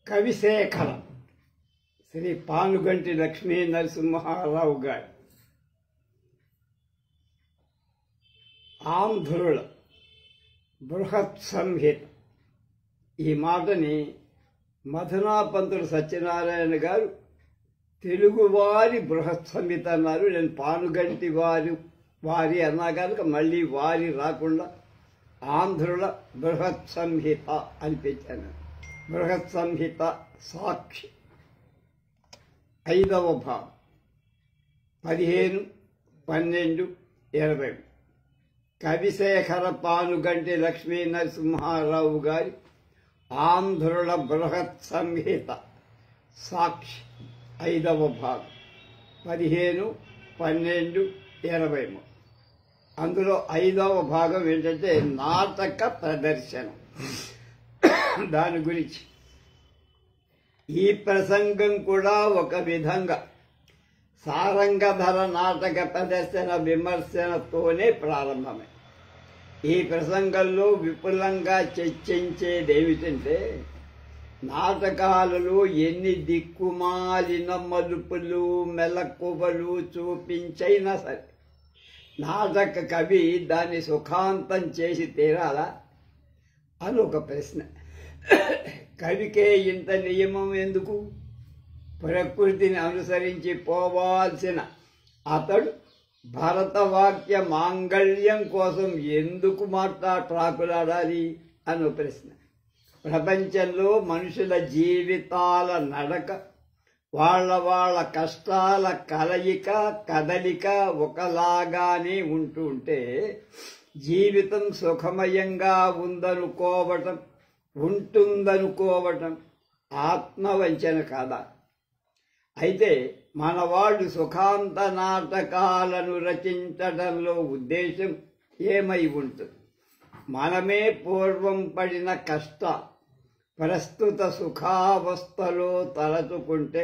కవిశేఖర శ్రీ పానుగంటి లక్ష్మీ నరసింహారావు గారి ఆంధ్రుల బృహత్ సంహిత. ఈ మాటని మధునాపంతుడు సత్యనారాయణ గారు తెలుగువారి బృహత్ సంహిత అన్నారు. నేను పానుగంటి వారి అన్నా కనుక మళ్ళీ వారి రాకుండా ఆంధ్రుల బృహత్ సంహిత అని పెట్టాను. బృహత్ సంహిత సాక్షి 5వ భాగం 15-12-20. కవిశేఖర పానుగంటి లక్ష్మీ నరసింహారావు గారి ఆంధ్రుల బృహత్ సంహిత సాక్షి 5వ భాగం 15-12-20. అందులో 5వ భాగం ఏంటంటే నాటక ప్రదర్శనం. దాని గురించి ఈ ప్రసంగం కూడా ఒక విధంగా సారంగధర నాటక ప్రదర్శన విమర్శనతోనే ప్రారంభమే. ఈ ప్రసంగంలో విపులంగా చర్చించేదేమిటంటే నాటకాలలో ఎన్ని దిక్కుమాలిన మలుపులు మెలకువలు చూపించైనా సరే నాటక కవి దాన్ని సుఖాంతం చేసి తీరాలా అని ఒక ప్రశ్న. కవికే ఇంత నియమం ఎందుకు? ప్రకృతిని అనుసరించి పోవాల్సిన అతడు భరతవాక్య మాంగళ్యం కోసం ఎందుకు ట్రాకులాడాలి అని ప్రశ్న. ప్రపంచంలో మనుషుల జీవితాల నడక, వాళ్ళ కష్టాల కదలిక ఒకలాగానే ఉంటుంటే జీవితం సుఖమయంగా ఉంటుందనుకోవటం ఆత్మవంచన కాదా? అయితే మన వాళ్ళు సుఖాంత నాటకాలను రచించడంలో ఉద్దేశం ఏమై ఉంటుంది? మనమే పూర్వం పడిన కష్టాలు ప్రస్తుత సుఖావస్థలో తలచుకుంటే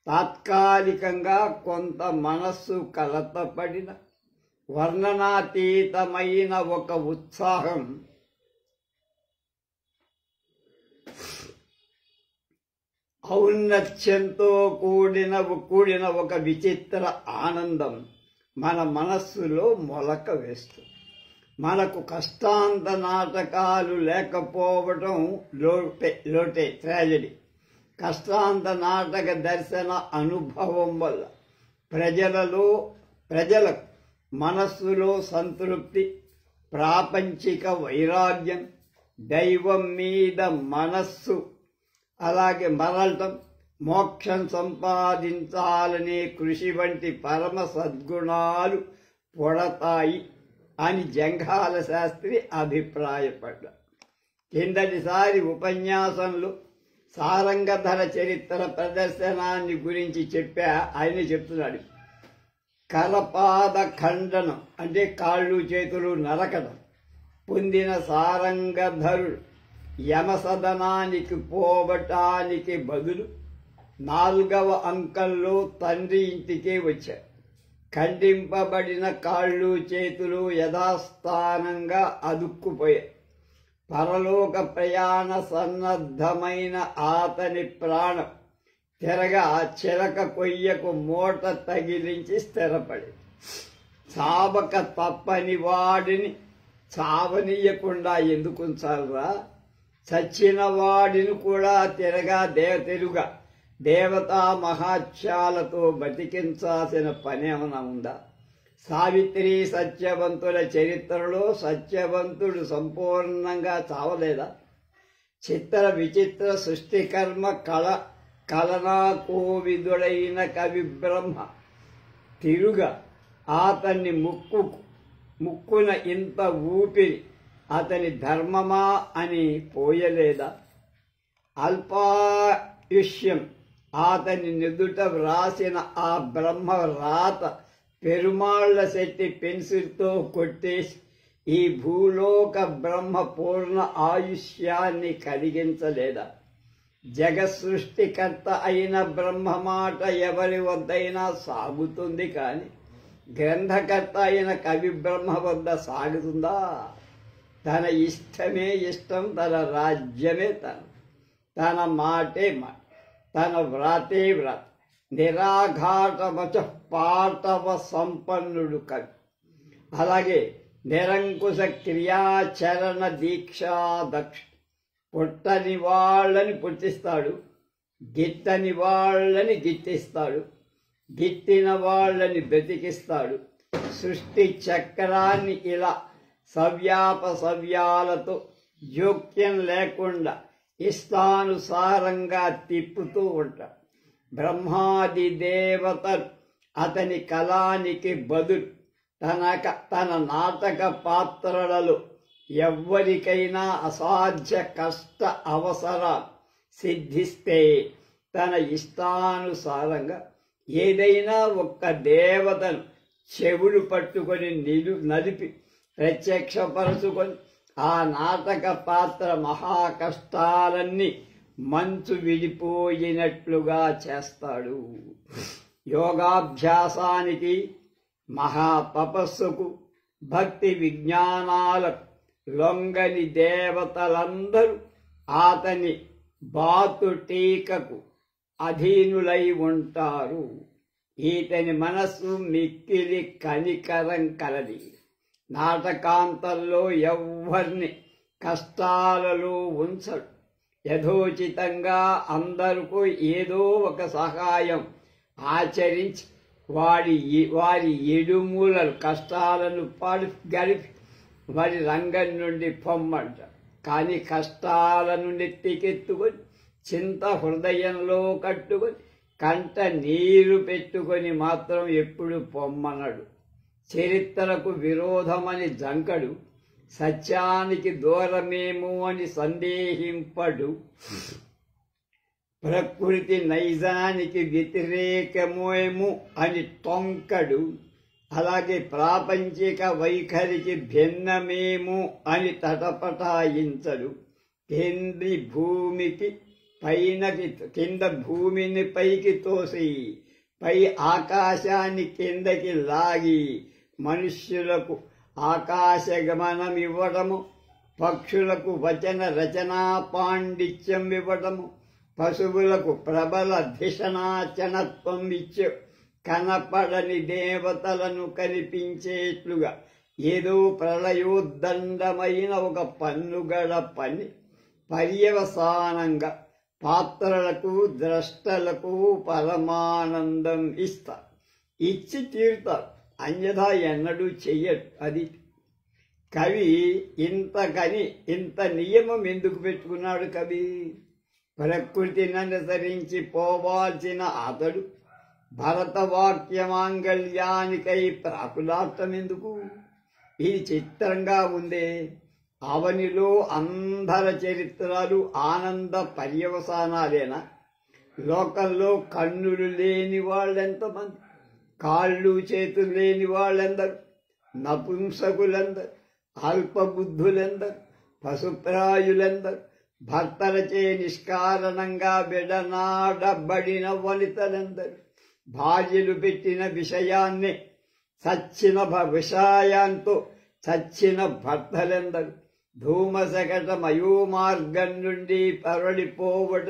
తాత్కాలికంగా కొంత మనస్సు కలతపడిన వర్ణనాతీతమైన ఒక ఉత్సాహం ఔన్నత్యంతో కూడిన ఒక విచిత్ర ఆనందం మన మనస్సులో మొలక వేస్తుంది. మనకు కష్టాంత నాటకాలు లేకపోవటం లోటే ట్రాజెడీ. కష్టాంత నాటక దర్శన అనుభవం వల్ల ప్రజలకు మనస్సులో సంతృప్తి, ప్రాపంచిక వైరాగ్యం, దైవం మీద మనస్సు అలాగే మరలటం, మోక్షం సంపాదించాలనే కృషి వంటి పరమ సద్గుణాలు పొడతాయి అని జంఘాల శాస్త్రి అభిప్రాయపడ్డారు. కిందటిసారి ఉపన్యాసంలో సారంగధర చరిత్ర ప్రదర్శనాన్ని గురించి ఆయన చెప్తున్నాడు. కరపాద ఖండనం అంటే కాళ్ళు చేతులు నరకడం పొందిన సారంగధరుడు యమసదనానికి పోవటానికి బదులు 4వ అంకంలో తండ్రి ఇంటికే వచ్చారు. ఖండింపబడిన కాళ్ళు చేతులు యథాస్థానంగా అదుక్కుపోయాయి. పరలోక ప్రయాణ సన్నద్ధమైన అతని ప్రాణం తిరగా చిలక కొయ్యకు మూట తగిలించి స్థిరపడి చావక తప్పని వాడిని చావనీయకుండా ఎందుకు ఉంచాలరా? చచ్చిన వాడిని కూడా తిరగా దేవతా మహాత్యాలతో బతికించాల్సిన పని ఏమైనా ఉందా? సావిత్రి సత్యవంతుల చరిత్రలో సత్యవంతుడు సంపూర్ణంగా చావలేదా? చిత్ర విచిత్ర సృష్టికర్మ కలనా కోవిదుడైన కవి బ్రహ్మ తిరుగా అతన్ని ముక్కున ఇంత ఊపిరి అతని ధర్మమా అని పోయలేదా? అల్పాయుష్యం అతని నుదుట వ్రాసిన ఆ బ్రహ్మ రాత పెరుమాళ్ల శెట్టి పెన్సిల్తో కొట్టేసి ఈ భూలోక బ్రహ్మ పూర్ణ ఆయుష్యాన్ని కలిగించలేదా? జగసృష్టికర్త అయిన బ్రహ్మ మాట ఎవరి వద్దైనా సాగుతుంది, కానీ గ్రంథకర్త అయిన కవి బ్రహ్మ వద్ద సాగుతుందా? తన ఇష్టమే ఇష్టం, తన రాజ్యమే తను. తన మాటే మాట, తన వ్రాతే వ్రాత, నిరాఘాటవచ పాటవ సంపన్నుడు కవి. అలాగే నిరంకుశ క్రియాచరణ దీక్షా దక్ష. పుట్టని వాళ్ళని పుట్టిస్తాడు, గిట్టని వాళ్ళని గిట్టిస్తాడు, గిట్టిన వాళ్ళని బ్రతికిస్తాడు. సృష్టి చక్రాన్ని ఇలా సవ్యాపసవ్యాలతో జోక్యం లేకుండా ఇష్టానుసారంగా తిప్పుతూ ఉంటాడు. బ్రహ్మాది దేవతలు అతని కళానికి బదులు తన నాటక పాత్రలలో ఎవ్వరికైనా అసాధ్య కష్ట అవసరాలు సిద్ధిస్తే తన ఇష్టానుసారంగా ఏదైనా ఒక్క దేవతను చెవులు పట్టుకొని నలిపి ప్రత్యక్షపరచుకొని ఆ నాటక పాత్ర మహాకష్టాలన్నీ మంచు విడిపోయినట్లుగా చేస్తాడు. యోగాభ్యాసానికి, మహాతపస్సుకు, భక్తి విజ్ఞానాలకు లొంగని దేవతలందరూ అతని బాతుటీకకు అధీనులై ఉంటారు. ఈతని మనస్సు మిక్కిలి కనికరం కలది. నాటకాంతంలో ఎవ్వరిని కష్టాలలో ఉంచడు. యథోచితంగా అందరికీ ఏదో ఒక సహాయం ఆచరించి వారి ఎడుమూలలు కష్టాలను గడిపి వారి రంగం నుండి పొమ్మంటారు. కానీ కష్టాల నుండి ఎత్తికెత్తుకొని చింత హృదయంలో కట్టుకొని కంట నీరు పెట్టుకొని మాత్రం ఎప్పుడు పొమ్మనడు. చరిత్రకు విరోధమని జంకడు, సత్యానికి దూరమేమో అని సందేహింపడు, ప్రకృతి నైజానికి వ్యతిరేకమేమో అని తొంకడు, అలాగే ప్రాపంచిక వైఖరికి భిన్నమేమో అని తటపటాయించడు. కింద భూమిని పైకి తోసి పై ఆకాశాన్ని కిందకి లాగి మనుష్యులకు ఆకాశగమనం ఇవ్వడము, పక్షులకు వచన రచనా పాండిత్యం ఇవ్వడము, పశువులకు ప్రబల ధిషణాచనత్వం ఇచ్చే కనపడని దేవతలను కనిపించేట్లుగా ఏదో ప్రళయోద్దండమైన ఒక పన్నుగడ పని పర్యవసానంగా పాత్రలకు ద్రష్టలకు పరమానందం ఇస్తారు. ఇచ్చి తీరుతారు, అన్యథా ఎన్నడూ చెయ్యడు. అది కవి ఇంత నియమం ఎందుకు పెట్టుకున్నాడు? కవి ప్రకృతిని అనుసరించి పోవాల్సిన అతడు భరతవాక్యమాంగళ్యానికై ప్రాకులాటం ఎందుకు? ఇది చిత్రంగా ఉందే. అవనిలో అందర చరిత్రలు ఆనంద పర్యవసానాలేనా? లోకంలో కన్నులు లేని వాళ్ళెంతమంది, కాళ్ళు చేతులు లేని వాళ్ళెందరు, నపుంసకులెందరు, అల్పబుద్ధులెందరు, పశుప్రాయులెందరు, భర్తలచే నిష్కారణంగా విడనాడబడిన వనితలెందరు, భార్యలు పెట్టిన విషయాన్నే విషయాంతో చచ్చిన భర్తలెందరు, ధూమశకట మయోమార్గం నుండి పరడిపోవట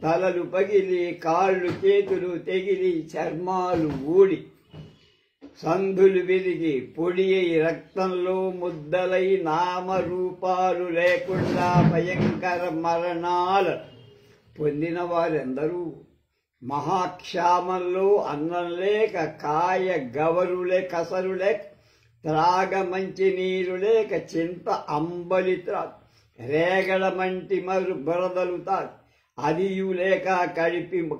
తలలు పగిలి కాళ్ళు చేతులు తెగిలి చర్మాలు ఊడి సంధులు విరిగి పొడి రక్తంలో ముద్దలై నామరూపాలు లేకుండా భయంకర మరణాలు పొందిన వారెందరూ? మహాక్షామంలో అన్నం లేక, కాయ గవరులే కసరు లేక, త్రాగ మంచి నీరు లేక, చింత అంబలి త్రాగు, రేగడ మంటి మరు బురదలు తాగు, అదియు లేక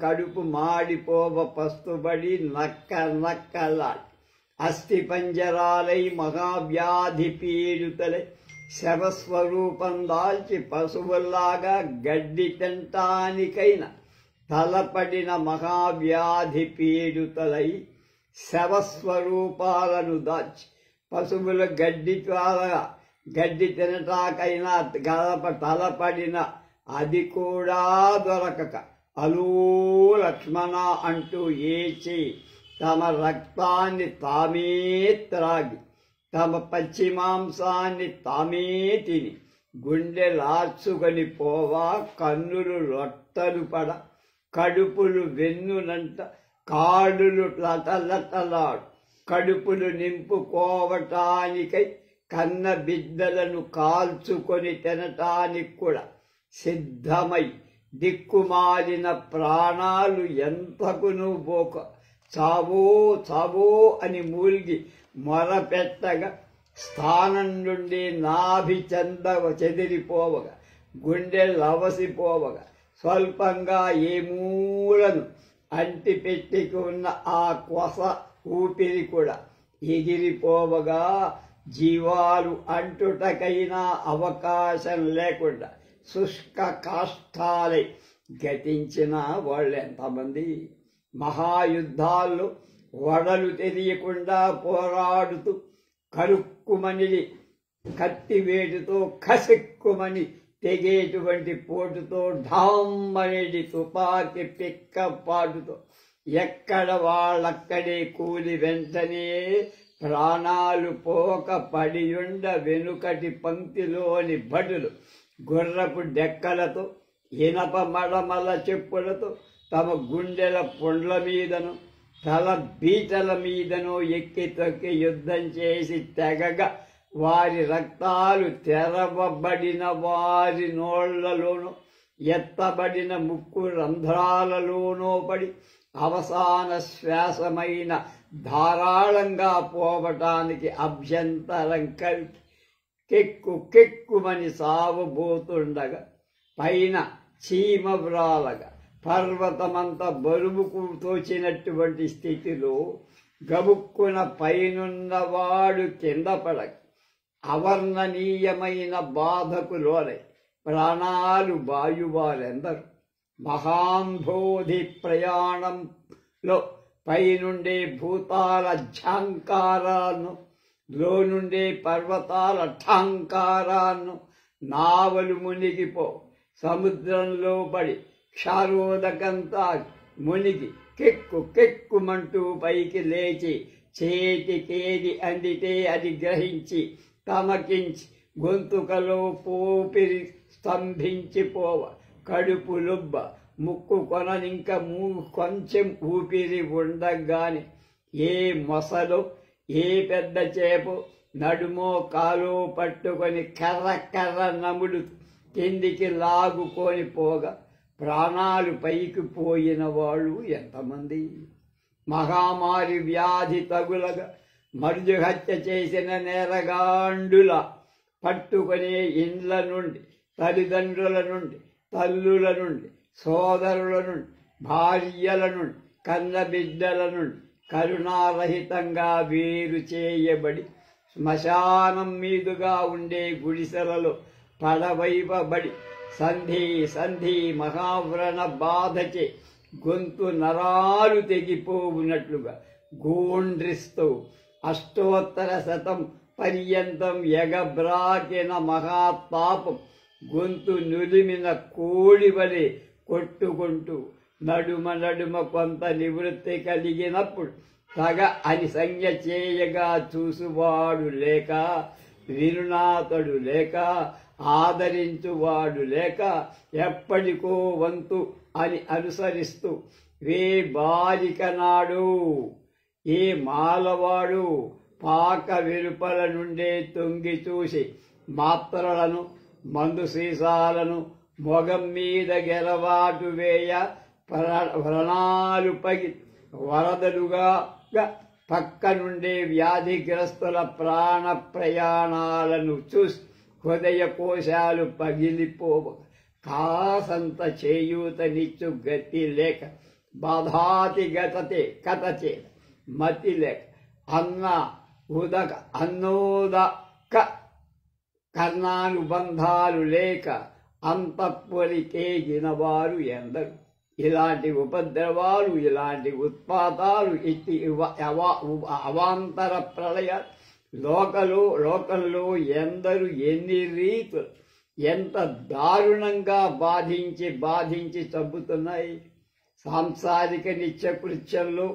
కడుపు మాడిపోవ పస్తుబడి నక్కలాడి అస్థి పంజరాలై మహావ్యాధి పీడితులై శవస్వరూపం దాల్చి పశువుల్లాగా గడ్డి తింటానికైనా తలపడిన మహావ్యాధి పీడితులై శవస్వరూపాలను దాల్చి పశువుల గడ్డి తినటాకైనా తలపడిన అది కూడా దొరకక అలో లక్ష్మణ అంటూ ఏచి తమ రక్తాన్ని తామే త్రాగి తమ పచ్చి మాంసాన్ని తామే తిని గుండెలార్చుకొని పోవా కన్నులు లొట్టలు పడ కడుపులు వెన్నునంట కాడులు లటలటలాడు కడుపులు నింపుకోవటానికై కన్న బిడ్డలను కాల్చుకొని తినటానికి కూడా సిద్ధమై దిక్కుమాలిన ప్రాణాలు ఎంతకును బోక చావో చావో అని మూల్గి మొరపెట్టగా స్థానం నుండి నాభి చెదిరిపోవగా గుండెలవసిపోవగా స్వల్పంగా ఏ మూలను అంటిపెట్టుకున్న ఆ కొస ఊపిరి కూడా ఎగిరిపోవగా జీవాలు అంటుటకైనా అవకాశం లేకుండా శుష్క కాష్టాలై గతించిన వాళ్ళెంతమంది. మహాయుద్ధాల్లో వడలు తెలియకుండా పోరాడుతూ కరుక్కుమని కత్తివేటుతో కసెక్కుమని తెగేటువంటి పోటుతో ఢామ్మనేది తుపాకి పిక్క పాటుతో ఎక్కడ వాళ్ళక్కడే కూలి వెంటనే ప్రాణాలు పోక పడియుండ వెనుకటి పంక్తిలోని భటులు గుర్రపు డెక్కలతో ఇనప మడమల చెప్పులతో తమ గుండెల పుండ్ల మీదను తల బీటల మీదను ఎక్కి తొక్కి యుద్ధం చేసి తెగగా వారి రక్తాలు తెరవబడిన వారి నోళ్లలోనూ ఎత్తబడిన ముక్కు రంధ్రాలలోనూ పడి అవసాన శ్వాసమైన ధారాళంగా పోవటానికి అభ్యంతరం కలిగి కెక్కుమని సావబోతుండగా పైన చీమవ్రాలగా పర్వతమంతా బరువుకు తోచినటువంటి స్థితిలో గబుక్కున పైనున్నవాడు కింద పడక అవర్ణనీయమైన బాధకు లోనై ప్రాణాలు బాయువారెందరు. మహాంబోధి ప్రయాణంలో పైనుండే భూతాల ఝంకారాలను లోనుండే పర్వతాల ఠంకారాన్ని నావలు మునిగిపో సముద్రంలో పడి క్షారోదకంతా మునిగి కెక్కుమంటూ పైకి లేచి చేతికేది అందితే అది గ్రహించి తమకించి గొంతుకలో పోపిరి స్తంభించిపోవ కడుపు లుబ్బ ముక్కు కొననింక కొంచెం ఊపిరి ఉండగానే ఏ మొసలో ఏ పెద్ద చేపో నడుమో కాలో పట్టుకొని కర్ర నముడు కిందికి లాగుకొని పోగా ప్రాణాలు పైకి పోయిన వాళ్ళు ఎంతమంది. మహామారి వ్యాధి తగులగా మరుజు హత్య చేసిన నేరగాండుల పట్టుకునే ఇండ్ల నుండి తల్లిదండ్రుల నుండి తల్లుల నుండి సోదరుల నుండి భార్యల నుండి కన్న బిడ్డల నుండి కరుణారహితంగా వేరు చేయబడి శ్మశానం మీదుగా ఉండే గుడిసెలలో పడవైపబడి సంధి మహావ్రణ బాధచే గొంతు నరాలు తెగిపోవునట్లుగా గోండ్రిస్తూ అష్టోత్తర శతం పర్యంతం ఎగబ్రాకిన మహాతాపం గొంతు నులిమిన కోడివలే కొట్టుకుంటూ నడుమ కొంత నివృత్తి కలిగినప్పుడు తగ అని సంజ్ఞ చేయగా చూసువాడు లేక వినునాథుడు లేక ఆదరించువాడు లేక ఎప్పటికో వంతు అని అనుసరిస్తూ వే బాలిక నాడు ఏ మాలవాడు పాక వెలుపల నుండే తొంగి చూసి మాత్రలను మందు సీసాలను మొగం మీద గెలవాటు వేయ వ్రణాలు పగి వరదలుగా పక్క నుండే వ్యాధిగ్రస్తుల ప్రాణ ప్రయాణాలను చూసి హృదయ కోశాలు పగిలిపోవ కాసంత చేయూతనిచ్చు గతి లేక బాధాతి కథచే మతి లేక అన్నోదక కర్ణానుబంధాలు లేక అంతఃపురికేగిన వారు ఎందరు. ఇలాంటి ఉపద్రవాలు ఇలాంటి ఉత్పాతాలు ఇట్టి అవాంతర ప్రళయ లోకంలో ఎందరు ఎన్ని రీతులు ఎంత దారుణంగా బాధించి చంపుతున్నాయి. సాంసారిక నిత్యకృత్యంలో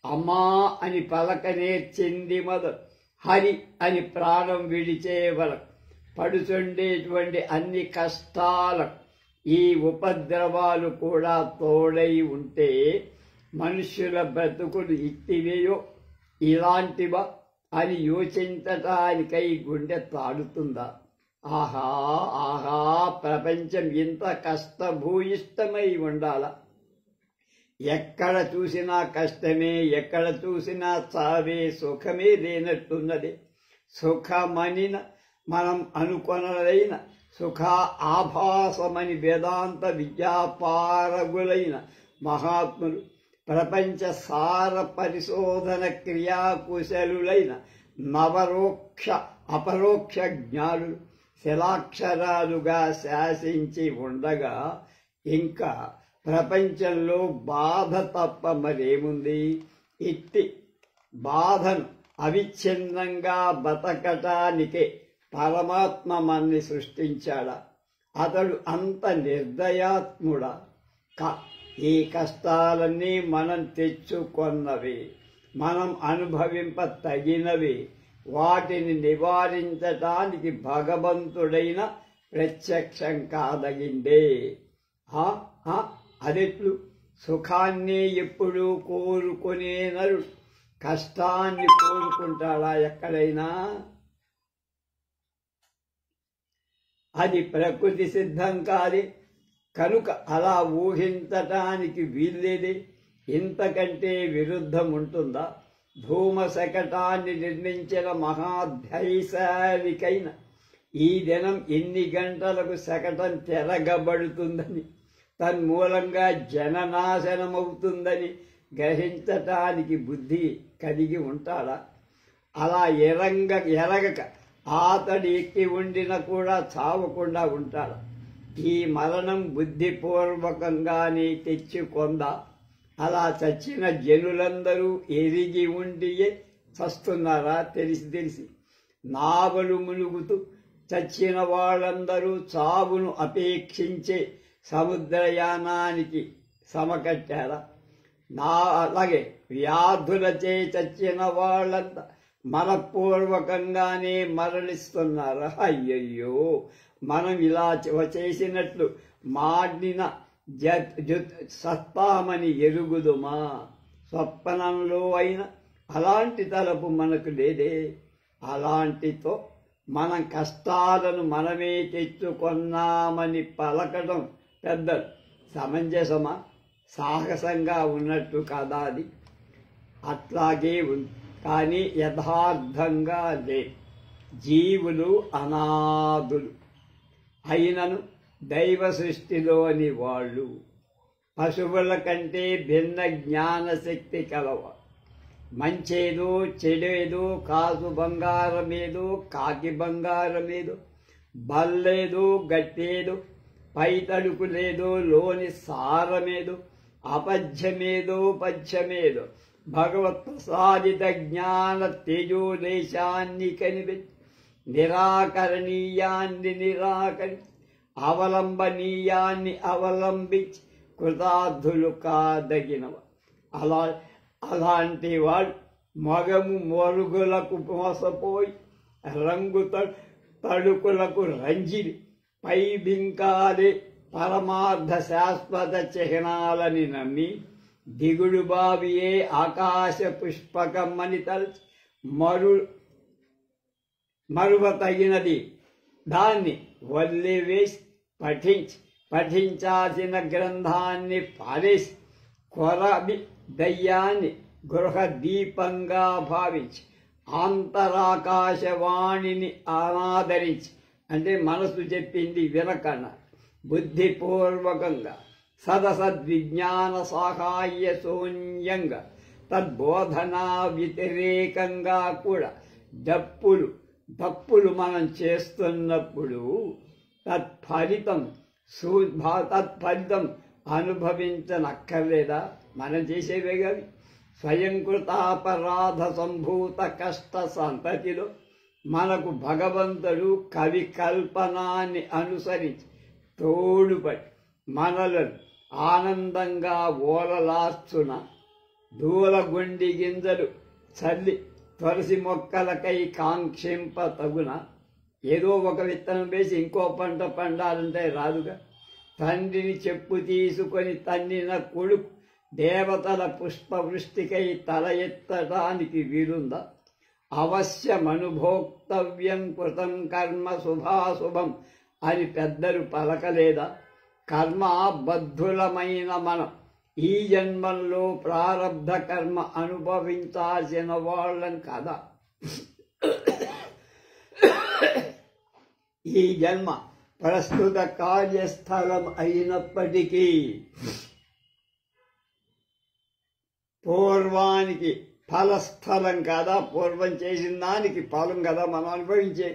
అమ్మా అని పలక నేర్చింది మొదలు హరి అని ప్రాణం విడిచే వరకు పడుచుండేటువంటి అన్ని కష్టాలకు ఈ ఉపద్రవాలు కూడా తోడై ఉంటే మనుష్యుల బ్రతుకులు ఇట్టివేయో ఇలాంటివా అని యోచించటానికై గుండె తాడుతుందా? ఆహా ఆహా, ప్రపంచం ఇంత కష్టభూయిష్టమై ఉండాలా? ఎక్కడ చూసినా కష్టమే, ఎక్కడ చూసినా చావే, సుఖమే లేనట్టున్నది. సుఖమనిన మనం అనుకొనదైన సుఖ ఆభాసమని వేదాంత విద్యాపారగులైన మహాత్ములు, ప్రపంచ సార పరిశోధన క్రియాకుశలులైన నవరోక్ష అపరోక్ష జ్ఞానులు శిలాక్షరాలుగా శాసించి ఉండగా ఇంకా ప్రపంచంలో బాధ తప్ప మరేముంది? ఇట్టి బాధను అవిచ్ఛిన్నంగా బతకటానికే పరమాత్మ మన్ని సృష్టించాడా? అతడు అంత నిర్దయాత్ముడా? ఈ కష్టాలన్నీ మనం తెచ్చుకొన్నవి, మనం అనుభవింప తగినవి. వాటిని నివారించటానికి భగవంతుడైన ప్రత్యక్షం కాదగిందే. అదెట్లు? సుఖాన్ని ఎప్పుడూ కోరుకునే నరుడు కష్టాన్ని కోరుకుంటాడా ఎక్కడైనా? అది ప్రకృతి సిద్ధం కాదే, కనుక అలా ఊహించటానికి వీల్లేదే. ఇంతకంటే విరుద్ధం ఉంటుందా? ధూమశకటాన్ని నిర్మించిన మహాధైశాలికైన ఈ దినం ఎన్ని గంటలకు శకటం తిరగబడుతుందని, తన్మూలంగా జననాశనమవుతుందని గ్రహించటానికి బుద్ధి కలిగి ఉంటాడా? అలా ఎరగక అతడి ఎక్కి ఉండిన కూడా చావకుండా ఉంటాడా? ఈ మరణం బుద్ధిపూర్వకంగానే తెచ్చుకొందా? అలా చచ్చిన జనులందరూ ఎరిగి ఉండియే చస్తున్నారా? తెలిసి నావలు మునుగుతూ చచ్చిన వాళ్ళందరూ చావును అపేక్షించే సముద్రయానానికి సమకట్టారా? అలాగే వ్యాధులచే చచ్చిన వాళ్ళంతా మనపూర్వకంగానే మరణిస్తున్నారా? అయ్యయ్యో, మనం ఇలా చేసినట్లు మాడిన సత్తామని ఎరుగుదుమా? స్వప్నంలో అయినా అలాంటి తలపు మనకు లేదే. అలాంటితో మనం కష్టాలను మనమే తెచ్చుకొన్నామని పలకడం పెద్ద సమంజసమా? సాహసంగా ఉన్నట్టు కదా అది? అట్లాగే ఉంది, కానీ యథార్థంగా లే. జీవులు అనాథులు అయినను దైవ సృష్టిలోని వాళ్ళు పశువుల కంటే భిన్న జ్ఞానశక్తి కలవ. మంచేదో చెడేదో, కాసు బంగారమేదో కాకి బంగారమేదో, బల్లేదో గట్టేదో, పై తడుకు లేదో లోని సారమేదో, అపథ్యమేదో పథ్యమేదో, భగవత్ ప్రసాదిత జ్ఞాన తేజోదేశాన్ని కనిపెట్టి నిరాకరణీయాన్ని నిరాకరించి అవలంబనీయాన్ని అవలంబించి కృతార్థులు కాదగినవ. అలాంటి వాడు మగము మొరుగులకు మోసపోయి రంగు తడుకులకు రంజిరి పై బింకాలే పరమార్థ శాశ్వత చిహ్నాలని నమ్మి దిగుడు బావియే ఆకాశ పుష్పకమ్మని తలచి మరువ తగినది దాన్ని వదిలివేసి పఠించాల్సిన గ్రంథాన్ని పారేసి కొరబి దయ్యాన్ని గృహ దీపంగా భావించి అంతరాకాశవాణిని అనాదరించి, అంటే మనసు చెప్పింది వినకన్నా బుద్ధిపూర్వకంగా సదసద్విజ్ఞాన సాహాయ శూన్యంగా తద్బోధనా వ్యతిరేకంగా కూడా తప్పులు మనం చేస్తున్నప్పుడు తత్ఫలితం అనుభవించనక్కర్లేదా? మనం చేసేవే కాదు. స్వయంకృతాపరాధ సంభూత కష్ట సంతతిలో మనకు భగవంతుడు కవి కల్పనాన్ని అనుసరించి తోడుపడి మనలను ఆనందంగా ఓలలార్చున దూలగుండి గింజలు చల్లి తులసి మొక్కలకై కాంక్షింప తగున ఏదో ఒక విత్తనం వేసి ఇంకో పంట పండాలంటే రాదుగా. తండ్రిని చెప్పు తీసుకొని తన్నిన కొడుకు దేవతల పుష్పవృష్టికై తల ఎత్తడానికి వీలుందా? అవశ్యమనుభోక్తవ్యం కృతం కర్మ శుభాశుభం అని పెద్దలు పలకలేదా? కర్మబద్ధులమైన మనం ఈ జన్మంలో ప్రారబ్ధ కర్మ అనుభవించాల్సిన వాళ్ళం కదా. ఈ జన్మ ప్రస్తుత కార్యస్థలం అయినప్పటికీ పూర్వానికి ఫలస్థలం కదా. పూర్వం చేసిన దానికి ఫలం కదా మనం అనుభవించే.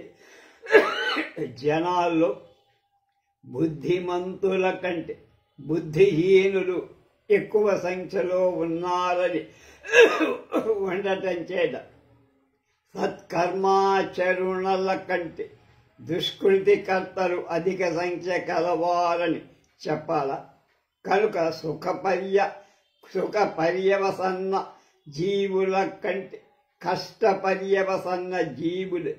జనాల్లో బుద్ధిమంతుల కంటే బుద్ధిహీనులు ఎక్కువ సంఖ్యలో ఉన్నారని ఉండటం చేత సత్కర్మాచరుణల కంటే దుష్కృతికర్తలు అధిక సంఖ్య కలవారని చెప్పాలా? కనుక సుఖ పర్యవసన్న జీవుల కంటే కష్టపర్యవసన్న జీవులు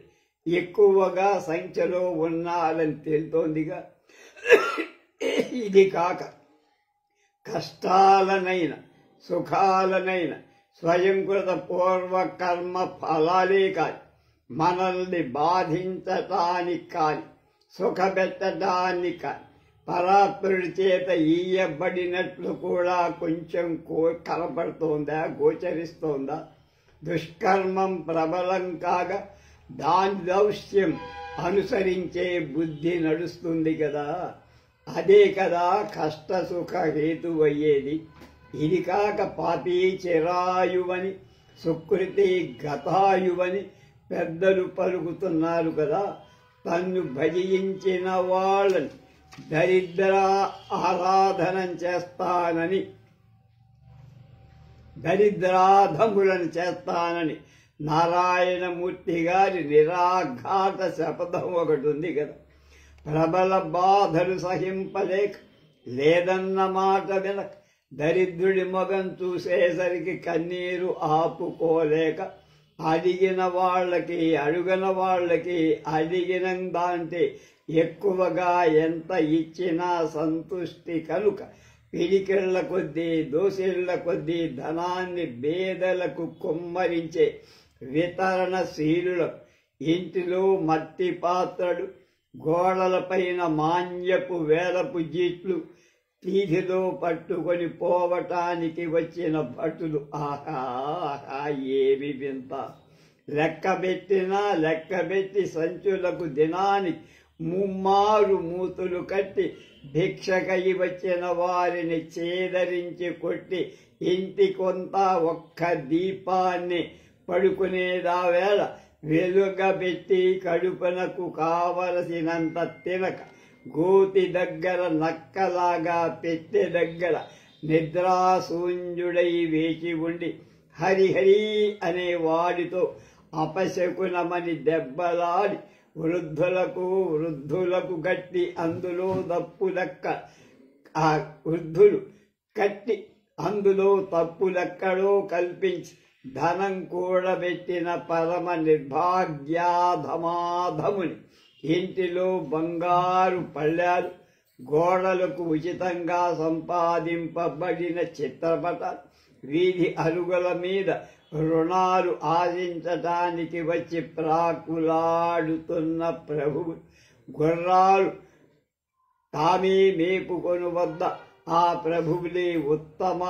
ఎక్కువగా సంఖ్యలో ఉన్నారని తెలుతోందిగా. ఇది కాక కష్టాలనైన సుఖాలనైన స్వయంకృత పూర్వకర్మ ఫలాలే కాని మనల్ని బాధించటానికి కాని సుఖపెట్టడానికి కాని పరాత్ముడి చేత ఈయబడినట్లు కూడా కొంచెం కనపడుతోందా, గోచరిస్తోందా? దుష్కర్మం ప్రబలం కాగా దాని దౌష్యం అనుసరించే బుద్ధి నడుస్తుంది కదా. అదే కదా కష్ట సుఖ హేతువయ్యేది. ఇది కాక పాపీ చిరాయువని సుకృతి గతాయువని పెద్దలు పలుకుతున్నారు కదా. తన్ను భజించిన వాళ్ళని దరిద్రాధములను చేస్తానని నారాయణమూర్తి గారి నిరాఘాత శపథం ఒకటి ఉంది కదా. ప్రబల బాధలు సహింపలేక లేదన్న మాట వినక దరిద్రుడి మొగం చూసేసరికి కన్నీరు ఆపుకోలేక అడిగిన వాళ్ళకి అడుగన వాళ్ళకి అడిగిన దాంటే ఎక్కువగా ఎంత ఇచ్చినా సంతుష్టి కనుక పిడికిళ్ల కొద్దీ దోసిళ్ల కొద్దీ ధనాన్ని బేదలకు కుమ్మరించే వితరణశీలులకు ఇంటిలో మట్టి పాత్రలు, గోడలపైన మాన్యపు వేలపు జీట్లు, వీధిలో పట్టుకొని పోవటానికి వచ్చిన భటులు ఆహా ఆహా ఏమి వింత! లెక్కబెట్టి సంచులకు దినానికి ముమ్మారు మూతులు కట్టి భిక్షకై వచ్చిన వారిని చేదరించి కొట్టి ఇంటి కొంత ఒక్క దీపాన్ని పడుకునేదా వేళ వెలుగబెట్టి కడుపునకు కావలసినంత తినక గోతి దగ్గర నక్కలాగా పెట్టె దగ్గర నిద్రాశూన్యుడై వేచి ఉండి హరిహరి అనే వాడితో అపశకునమని దెబ్బలాడి వృద్ధులకు గట్టి అందులో వృద్ధులు కట్టి అందులో తప్పులెక్కడో కల్పించి ధనం కూడబెట్టిన పరమ నిర్భాగ్యాధమాధముని ఇంటిలో బంగారు పళ్ళాలు, గోడలకు ఉచితంగా సంపాదింపబడిన చిత్రపటాలు, వీధి అరుగుల మీద రుణాలు ఆశించటానికి వచ్చి ప్రాకులాడుతున్న ప్రభువు గుర్రాలు తామే మేపుకొను వద్ద ఆ ప్రభువులే ఉత్తమ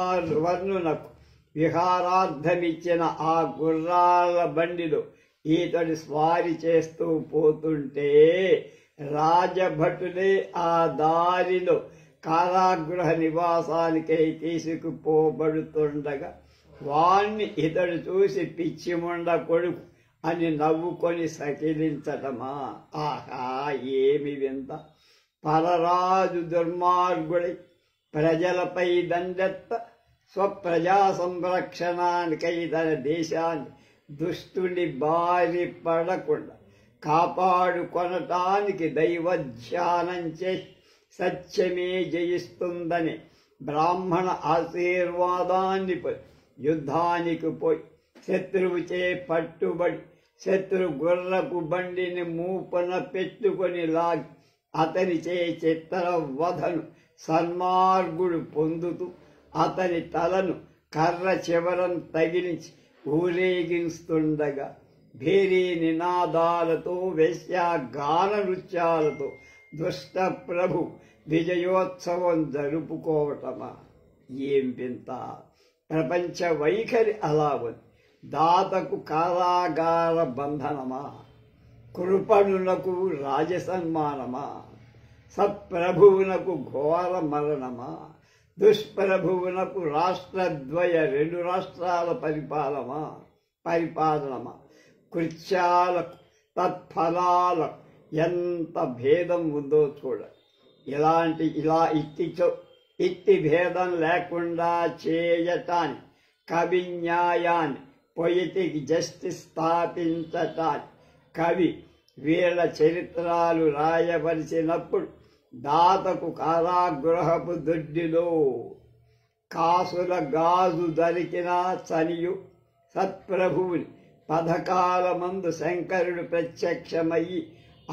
వర్ణునకు విహారార్థమిచ్చిన ఆ గుర్రాల బండిలో ఈతడు స్వారీ చేస్తూ పోతుంటే రాజభటులే ఆ దారిలో కారాగృహ నివాసానికై తీసుకుపోబడుతుండగా వాణ్ణి ఇతడు చూసి పిచ్చిముండ కొడుకు అని నవ్వుకొని సకిలించటమా? ఆహా ఏమి వింత! పరరాజు దుర్మార్గుడై ప్రజలపై దండెత్త స్వప్రజా సంరక్షణానికై తన దేశాన్ని దుష్టుని బారి పడకుండా కాపాడుకొనటానికి దైవధ్యానం చేసి సత్యమే జయిస్తుందని బ్రాహ్మణ ఆశీర్వాదాన్ని యుద్ధానికి పోయి శత్రువుచే పట్టుబడి శత్రు గుర్రపు బండిని మూపన పెట్టుకొని లాగి అతని చే చిత్తర వధను సన్మార్గుడు పొందుతూ అతని తలను కర్ర చివరం తగిలించి ఊరేగిస్తుండగా భేరీ నినాదాలతో వేశ్యాగాన నృత్యాలతో దుష్ట ప్రభు విజయోత్సవం జరుపుకోవటమా? ఏం వింత! ప్రపంచ వైఖరి అలా ఉంది. దాతకు కారాగార బంధనమా? కృపణులకు రాజసన్మానమా? సత్ప్రభువునకు ఘోర మరణమా? దుష్ప్రభువునకు రాష్ట్రద్వయ 2 రాష్ట్రాల పరిపాలనమా? కృత్యాలకు తత్ఫలాలకు ఎంత భేదం ఉందో చూడ. ఇట్టి భేదం లేకుండా చేయటాన్ని కవి న్యాయాన్ని పొయిటిక్ జస్టిస్ స్థాపించటాన్ని కవి వీళ్ళ చరిత్రలు రాయవలసినప్పుడు దాతకు కారాగృహపు దొడ్డిలో కాసుల గాజు దొరికినా చనియు సత్ప్రభువుని పథకాల మందు శంకరుడు ప్రత్యక్షమయ్యి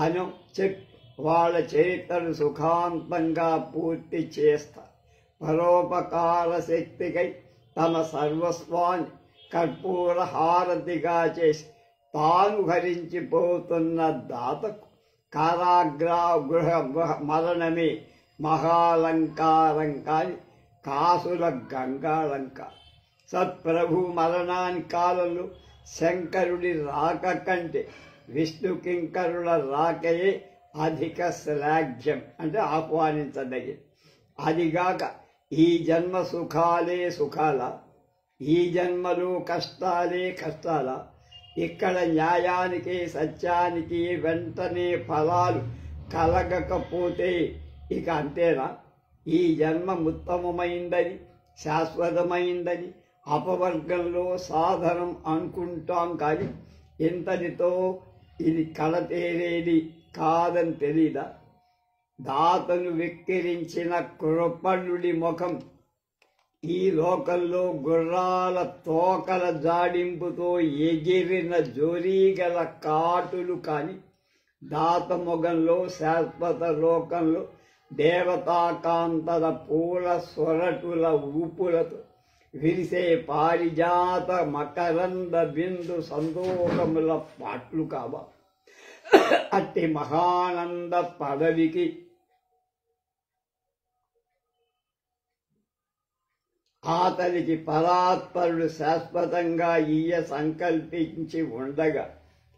అను చెప్పి వాళ్ళ చరిత్రను సుఖాంతంగా పూర్తి చేస్తా. పరోపకార శక్తికై తమ సర్వస్వాన్ని కర్పూర హారతిగా చేసి తాను హరించిపోతున్న దాతకు కారాగృహ మరణమే మహాలంకారం కాని కాసుల గంగాలంకారం. సత్ప్రభు మరణాని కాలంలో శంకరుడి రాక కంటే విష్ణు కింకరుల రాకయే అధిక శ్లాఘ్యం, అంటే ఆహ్వానించదగింది. అదిగాక ఈ జన్మ సుఖాలే సుఖాల, ఈ జన్మలో కష్టాలే కష్టాల. ఇక్కడ న్యాయానికి సత్యానికి వెంటనే ఫలాలు కలగకపోతే ఇక అంతేనా? ఈ జన్మ ఉత్తమమైందని శాశ్వతమైందని అపవర్గంలో సాధనం అనుకుంటాం, కానీ ఇంతటితో ఇది కళతేరేది కాదని తెలీదా? దాతను వెక్కిరించిన కృపణుడి ముఖం ఈ లోకంలో గుర్రాల తోకల జాడింపుతో ఎగిరిన జోరీగల కాటులు కాని దాత మొగంలో శాశ్వత లోకంలో దేవతాకాంతల పూల సొరటుల ఊపులతో విరిసే పారిజాత మకరంద బిందు సంతోషముల పాట్లు కావా? అట్టి మహానంద పదవికి అతనికి పరాత్పరుడు శాశ్వతంగా ఇయ్య సంకల్పించి ఉండగా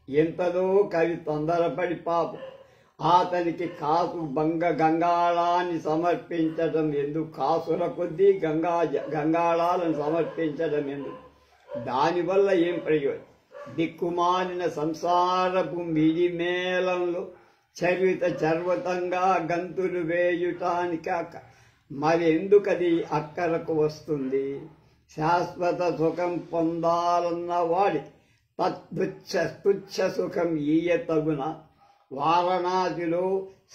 ఎంతలో కవి తొందరపడి పాపం అతనికి కాసు గంగాళాన్ని సమర్పించడం ఎందుకు? కాసుల కొద్దీ గంగాళాలను సమర్పించడం ఎందుకు? దానివల్ల ఏం ప్రయోజనం? దిక్కుమాలిన సంసారపు మిడిమేళంలో చర్వితంగా గంతులు వేయుటానికాక మరెందుకది అక్కరకు వస్తుంది? శాశ్వత సుఖం పొందాలన్న వాడి తుచ్చ సుఖం ఈయ తగున. వారణాసిలో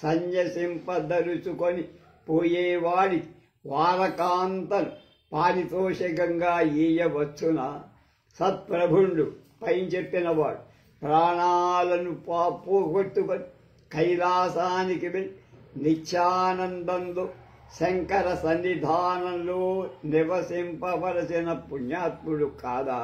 సన్యసింపదలుచుకొని పోయేవాడి వారకాంతను పారితోషికంగా ఈయవచ్చునా? సత్ప్రభుండు పైన చెప్పినవాడు ప్రాణాలను పోగొట్టుకొని కైలాసానికి వెళ్ళి నిత్యానందంలో శంకర సన్నిధానంలో నివసింపవలసిన పుణ్యాత్ముడు కాదా?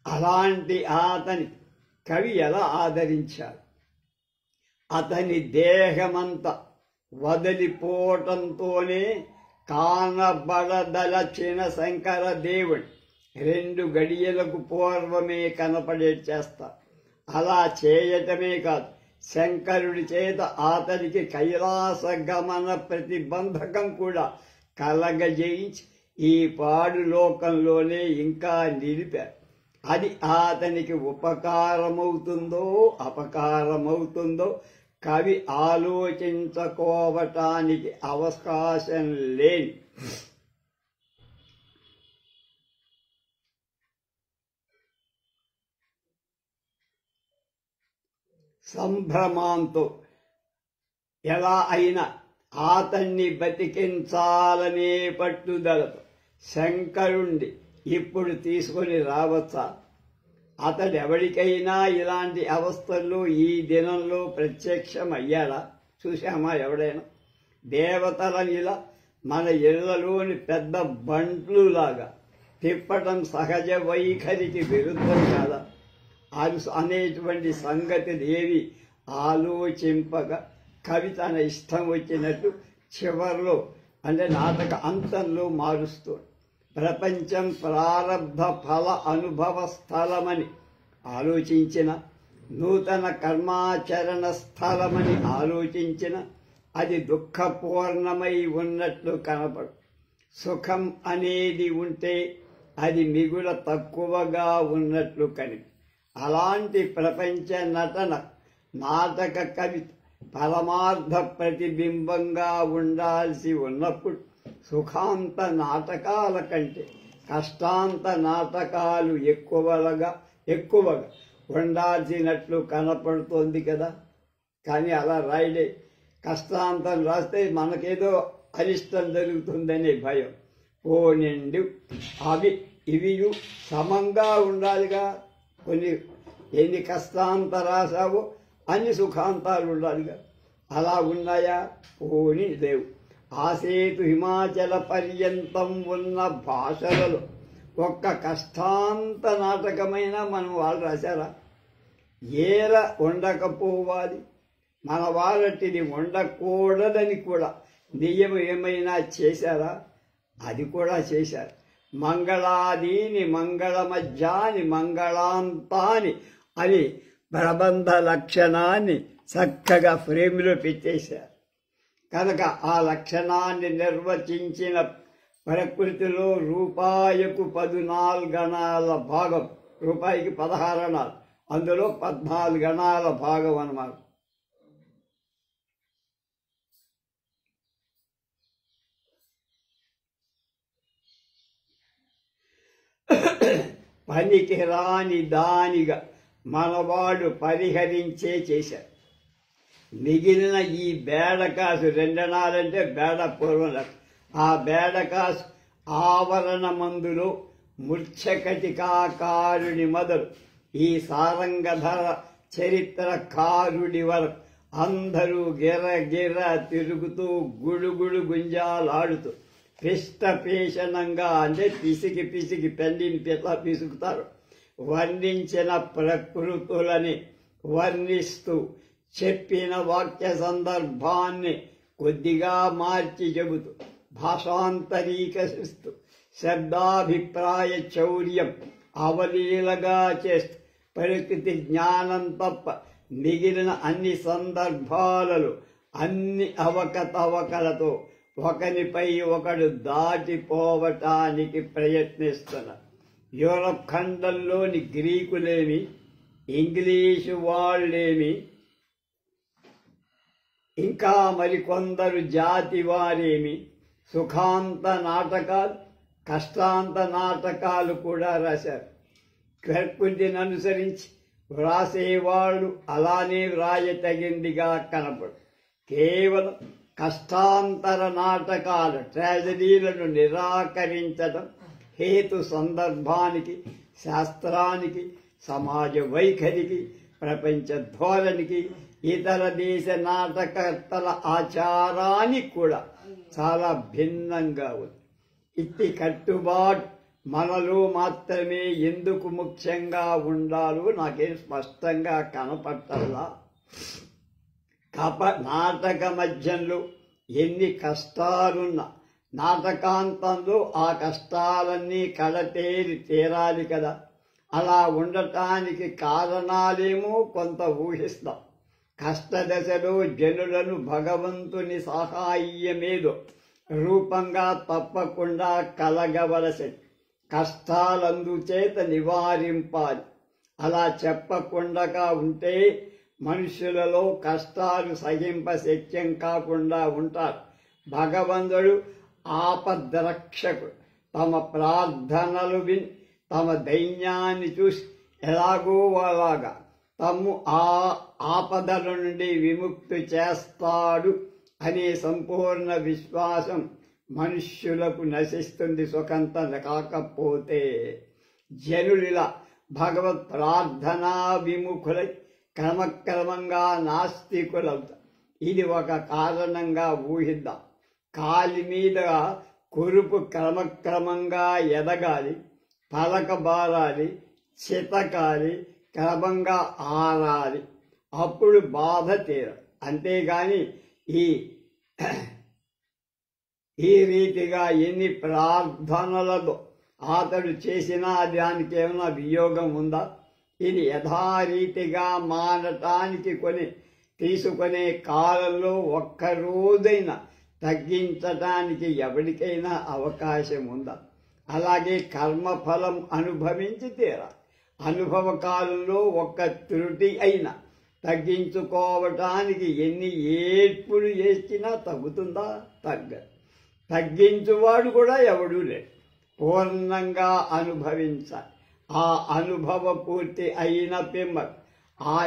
అలాంటి అతని కవి ఎలా ఆదరించాడు? అతని దేహమంతా వదిలిపోవటంతోనే కానబడదలచిన శంకర దేవుడు 2 గడియలకు పూర్వమే కనపడేట్ చేస్తారు. అలా చేయటమే కాదు, శంకరుడి చేత అతనికి కైలాస గమన ప్రతిబంధకం కూడా కలగజేయించి ఈ పాడు లోకంలోనే ఇంకా నిలిపారు. అది అతనికి ఉపకారమవుతుందో అపకారమవుతుందో కవి ఆలోచించుకోవటానికి అవకాశం లేని సంభ్రమంతో ఎలా అయినా అతన్ని బతికించాలనే పట్టుదలతో శంకరుణ్ణి ఇప్పుడు తీసుకొని రావచ్చా? అతడు ఎవరికైనా ఇలాంటి అవస్థల్లో ఈ దినంలో ప్రత్యక్షమయ్యాడా? చూశామా ఎవడైనా? దేవతలని ఇలా మన ఇళ్లలోని పెద్ద బంట్లులాగా తిప్పటం సహజ వైఖరికి విరుద్ధం కాదా? అనేటువంటి సంగతి ఏవి ఆలోచింపగా కవి తన ఇష్టం వచ్చినట్టు చివర్లో అంటే నాటక అంతంలో మారుస్తాడు. ప్రపంచం ప్రారబ్ధ ఫల అనుభవ స్థలమని ఆలోచించిన, నూతన కర్మాచరణ స్థలమని ఆలోచించిన అది దుఃఖపూర్ణమై ఉన్నట్లు కనపడు. సుఖం అనేది ఉంటే అది మిగుల తక్కువగా ఉన్నట్లు కనిపి. అలాంటి ప్రపంచ నటన నాటక కవి పరమార్థ ప్రతిబింబంగా ఉండాల్సి ఉన్నప్పుడు సుఖాంత నాటకాల కంటే కష్టాంత నాటకాలు ఎక్కువగా ఉండాల్సినట్లు కనపడుతోంది కదా. కానీ అలా రాయలే. కష్టాంతం రాస్తే మనకేదో అరిష్టం జరుగుతుందనే భయం. నిండు ఇవి సమంగా ఉండాలిగా. కొన్ని ఎన్ని కష్టాంత రాసావో అన్ని సుఖాంతాలు ఉండాలిగా. అలా ఉన్నాయా? పోని లేవు. ఆసేతు హిమాచల పర్యంతం ఉన్న భాషలలో ఒక్క కష్టాంత నాటకమైన మనం వాళ్ళు రాశారా? ఏల ఉండకపోవాలి. మన వాళ్ళటిది ఉండకూడదని కూడా నియమం ఏమైనా చేశారా? అది కూడా చేశారు. మంగళాదీని మంగళమధ్యాని మంగళాంతాని అని ప్రబంధ లక్షణాన్ని చక్కగా ఫ్రేమ్లో పెట్టేశారు. కనుక ఆ లక్షణాన్ని నిర్వచించిన ప్రకృతిలో రూపాయకు 14 గణాల భాగం, రూపాయికి 16 అణాలు, అందులో 14 గణాల భాగం అన్నమాట. పనికి రాని దానిగా మనవాడు పరిహరించే చేశారు. మిగిలిన ఈ బేడకాసు 2 అణాలంటే బేడ పూర్వం, ఆ బేడకాసు ఆవరణ మందులో మూర్ఛకటికాకారుని మొదలు ఈ సారంగధర చరిత్రకారుడి వరకు అందరూ గిర తిరుగుతూ గుడుగుడు గుంజాలాడుతూ పిష్టపేషణంగా అంటే పిసికి పెండిని పిట్లా పిసుకుతారు వర్ణించిన ప్రకృతులని వర్ణిస్తూ చెప్పిన వాక్య సందర్భాన్ని కొద్దిగా మార్చి చెబుతూ భాషాంతరీకరిస్తూ శబ్దాభిప్రాయ చౌర్యం అవలీలగా చేస్తూ ప్రకృతి జ్ఞానం తప్ప మిగిలిన అన్ని సందర్భాలలో అన్ని అవకతవకలతో ఒకరిపై ఒకడు దాటిపోవటానికి ప్రయత్నిస్తున్నారు. యూరప్ ఖండంలోని గ్రీకులేమి, ఇంగ్లీషు వాళ్ళేమి, ఇంకా మరికొందరు జాతి వారేమి సుఖాంత నాటకాలు కష్టాంత నాటకాలు కూడా రాశారు. ప్రకృతిని అనుసరించి వ్రాసేవాళ్ళు అలానే వ్రాయతగిందిగా కనపడు. కేవలం కష్టాంతర నాటకాలు ట్రాజడీలను నిరాకరించడం హేతు సందర్భానికి, శాస్త్రానికి, సమాజ వైఖరికి, ప్రపంచ ధోరణికి, ఇతర దేశ నాటకర్తల ఆచారానికి కూడా చాలా భిన్నంగా ఉంది. ఇట్టి కట్టుబాటు మనలో మాత్రమే ఎందుకు ముఖ్యంగా ఉండాలో నాకేం స్పష్టంగా కనపట్టల్లా. నాటక మధ్యంలో ఎన్ని కష్టాలున్నా నాటకాంతంలో ఆ కష్టాలన్నీ కడతేరి తీరాలి కదా. అలా ఉండటానికి కారణాలేమో కొంత ఊహిస్తాం. కష్టదశలో జనులను భగవంతుని సహాయమేదో రూపంగా తప్పకుండా కలగవలసింది. కష్టాలందుచేత నివారింపాలి. అలా చెప్పకుండా ఉంటే మనుషులలో కష్టాలు సహింప శక్యం కాకుండా ఉంటారు. భగవంతుడు ఆపద్రక్షకుడు. తమ ప్రార్థనలు విని తమ దైన్యాన్ని చూసి ఎలాగో అలాగా తమ్ము ఆ ఆపదల నుండి విముక్తి చేస్తాడు అనే సంపూర్ణ విశ్వాసం మనుష్యులకు నశిస్తుంది సుఖంత కాకపోతే. జనులిలా భగవత్ ప్రార్థనా విముఖులై క్రమక్రమంగా నాస్తికులవుతారు. ఇది ఒక కారణంగా ఊహిద్దాం. కాలి మీద కురుపు క్రమక్రమంగా ఎదగాలి, పలకబారాలి, చితకాలి, క్రమంగా ఆరాలి, అప్పుడు బాధ తీరదు. అంతేగాని ఈ రీతిగా ఎన్ని ప్రార్థనలతో అతడు చేసినా దానికి ఏమైనా వియోగం ఉందా? ఇది యథారీతిగా మానటానికి తీసుకునే కాలంలో ఒక్కరోజైనా తగ్గించటానికి ఎవరికైనా అవకాశం ఉందా? అలాగే కర్మఫలం అనుభవించి తీరాలి. అనుభవ కాలంలో ఒక్క త్రుటి అయినా తగ్గించుకోవటానికి ఎన్ని ఏడ్పులు చేసినా తగ్గుతుందా? తగ్గదు. తగ్గించువాడు కూడా ఎవడూ లేడు. పూర్ణంగా అనుభవించాలి. ఆ అనుభవ పూర్తి అయిన పిమ్మట ఆ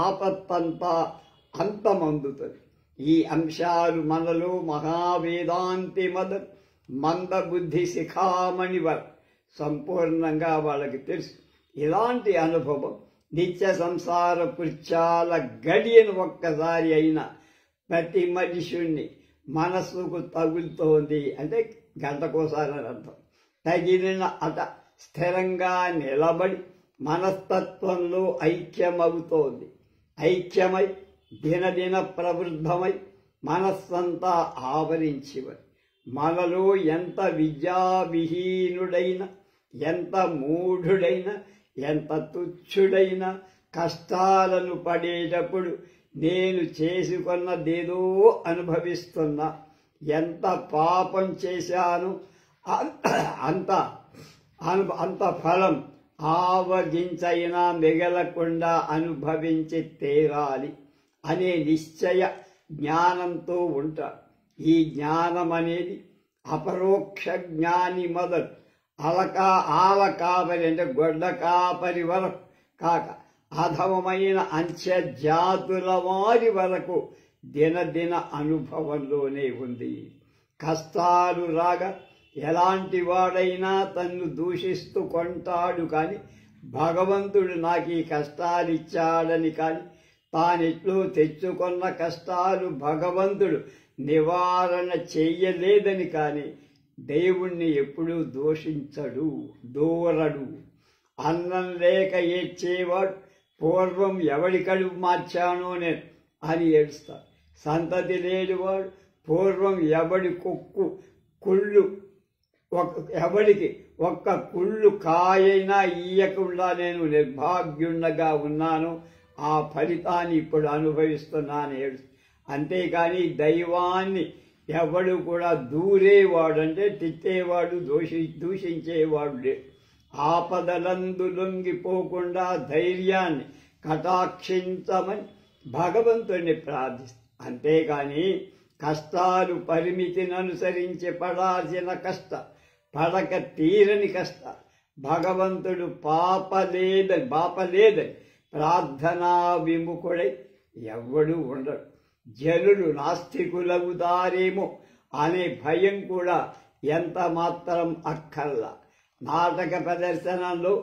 ఆపత్తంతా అంతమందుతుంది. ఈ అంశాలు మనలో మహావేదాంతి మందబుద్ధి శిఖామణి వరకు సంపూర్ణంగా వాళ్ళకి తెలుసు. ఇలాంటి అనుభవం నిత్య సంసార పుత్యాల గడియను ఒక్కసారి అయినా ప్రతి మనుషుణ్ణి మనస్సుకు తగులుతోంది. అంటే గంటకోసారి అని అర్థం. తగిలిన స్థిరంగా నిలబడి మనస్తత్వంలో ఐక్యమవుతోంది. ఐక్యమై దినదిన ప్రవృద్ధమై మనస్సంతా ఆవరించివని. మనలో ఎంత విద్యావిహీనుడైన, ఎంత మూఢుడైన, ఎంత తుచ్చుడైన కష్టాలను పడేటప్పుడు నేను చేసుకున్నదేదో అనుభవిస్తున్నా, ఎంత పాపం చేశాను అంత ఫలం ఆవగించైనా మిగలకుండా అనుభవించి తీరాలి అనే నిశ్చయ జ్ఞానంతో ఉంటాడు. ఈ జ్ఞానం అనేది అపరోక్ష జ్ఞాని మొదలు ఆలకాపరి అంటే గొడ్డ కాపరి వరకు కాక అధమమైన అంత్యజాతుల వారి వరకు దినదిన అనుభవంలోనే ఉంది. కష్టాలు రాగా ఎలాంటి వాడైనా తన్ను దూషిస్తూ కొంటాడు. కానీ భగవంతుడు నాకు ఈ కష్టాలు ఇచ్చాడని కానీ, తానెట్లు తెచ్చుకున్న కష్టాలు భగవంతుడు నివారణ చెయ్యలేదని కానీ దేవుణ్ణి ఎప్పుడూ దూషించడు, దూరడు. అన్నం లేక ఏడ్చేవాడు పూర్వం ఎవడి కడుపు మార్చానో నేను అని ఏడుస్తాడు. సంతతి లేనివాడు పూర్వం ఎవడికి ఒక్క కుళ్ళు కాయైనా ఇయ్యకుండా నేను నిర్భాగ్యుండగా ఉన్నాను, ఆ ఫలితాన్ని ఇప్పుడు అనుభవిస్తున్నాను ఏడు. అంతేకాని దైవాన్ని ఎవడు కూడా దూరేవాడు అంటే తిట్టేవాడు, దూషించేవాడు లేడు. ఆపదలందు లొంగిపోకుండా ధైర్యాన్ని కటాక్షించమని భగవంతుడిని ప్రార్థిస్తాం. అంతేగాని కష్టాలు పరిమితిని అనుసరించి పడాల్సిన పడక తీరని కష్టాలు భగవంతుడు బాపలేదని ప్రార్థనా విముఖుడై ఎవ్వడూ ఉండడు. జనులు నాస్తికులవుతారేమో అనే భయం కూడా ఎంత మాత్రం అక్కర్లా. నాటక ప్రదర్శనలో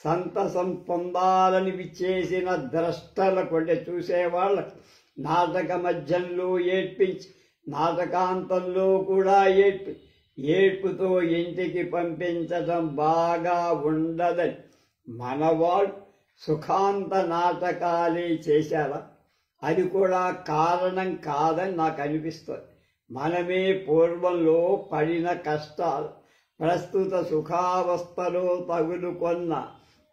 సంతసం పొందాలని విచ్చేసిన ద్రష్టలకు అంటే చూసేవాళ్ళకు నాటక మధ్యంలో ఏడ్పించి నాటకాంతంలో కూడా ఏడ్పుతో ఇంటికి పంపించడం బాగా ఉండదని మనవాళ్ళు సుఖాంత నాటకాలే చేశారా? అది కూడా కారణం కాదని నాకు అనిపిస్తుంది. మనమే పూర్వంలో పడిన కష్టాలు ప్రస్తుత సుఖావస్థలో తగులుకొన్న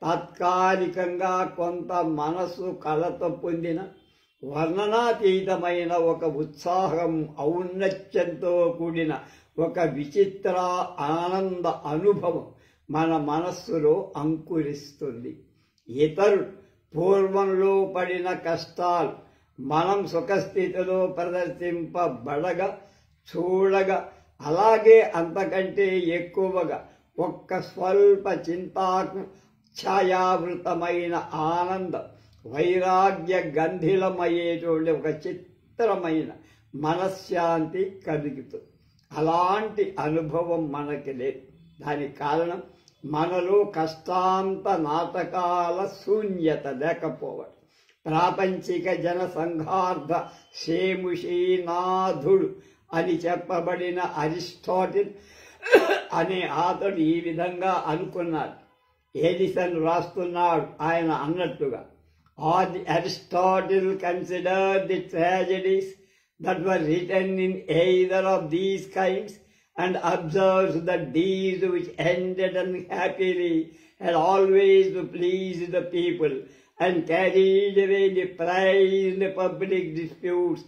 తాత్కాలికంగా కొంత మనసు కలత పొందిన వర్ణనాతీతమైన ఒక ఉత్సాహం, ఔన్నత్యంతో కూడిన ఒక విచిత్ర ఆనంద అనుభవం మన మనస్సులో అంకురిస్తుంది. ఇతరులు పూర్వంలో పడిన కష్టాలు మనం సుఖస్థితిలో ప్రదర్శింపబడగా చూడగా, అలాగే అంతకంటే ఎక్కువగా ఒక్క స్వల్ప చింతాకు ఛాయావృతమైన ఆనందం వైరాగ్య గంధిలమయ్యేటువంటి ఒక చిత్రమైన మనశ్శాంతి కలుగుతుంది. అలాంటి అనుభవం మనకి లేదు. దానికి కారణం మనలో కష్టాంత నాటకాల శూన్యత లేకపోవడం. ప్రాపంచిక జనసంఘార్థ శేముషీనాథుడు అని చెప్పబడిన అరిస్టాటిల్ అనే అతడు ఈ విధంగా అనుకున్నాడు. ఎడిసన్ రాస్తున్నాడు ఆయన అన్నట్టుగా, Aristotle considered the tragedies that were written in either of these kinds and observes that these which ended unhappily had always pleased the people and carried away the prize in the public disputes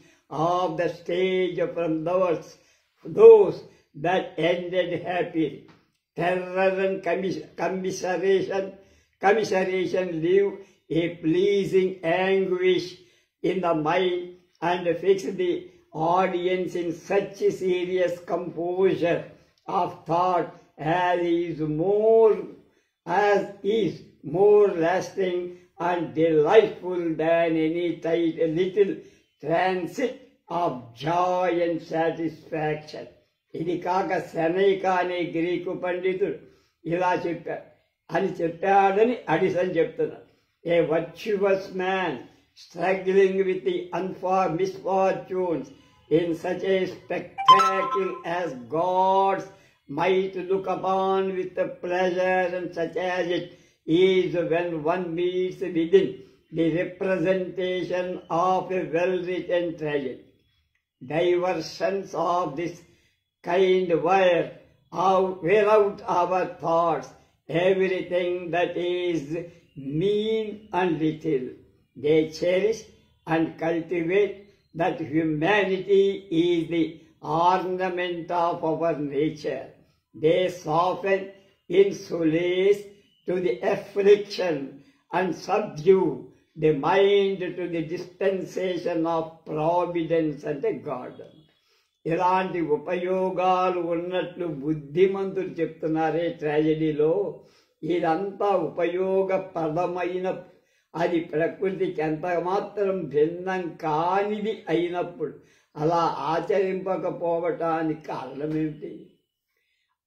of the stage from those that ended happily. Terror and commiseration leave a pleasing anguish in the mind and fix the audience in such serious composure of thought as is more lasting and delightful than any little transit of joy and satisfaction. ఇది కాక సెనైకా అనే Greek పండితుడు ఇలా చెప్పాడని Edison చెప్తున్నాడు. A virtuous man struggling with the misfortunes in such a spectacle as gods might look upon with pleasure, and such as it is when one meets within the representation of a well-written tragedy. Diversions of this kind wear out our thoughts, everything that is mean and little. They cherish and cultivate that humanity is the ornament of our nature. They soften in solace to the affliction and subdue the mind to the dispensation of providence and God. ఇలాంటి ఉపయోగాలు ఉన్నట్లు బుద్ధిమంతులు చెప్తున్నారే ట్రాజెడీలో. ఇదంతా ఉపయోగప్రదమైన, అది ప్రకృతికి ఎంత మాత్రం భిన్నం కానిది అయినప్పుడు అలా ఆచరింపకపోవటానికి కారణమేమిటి?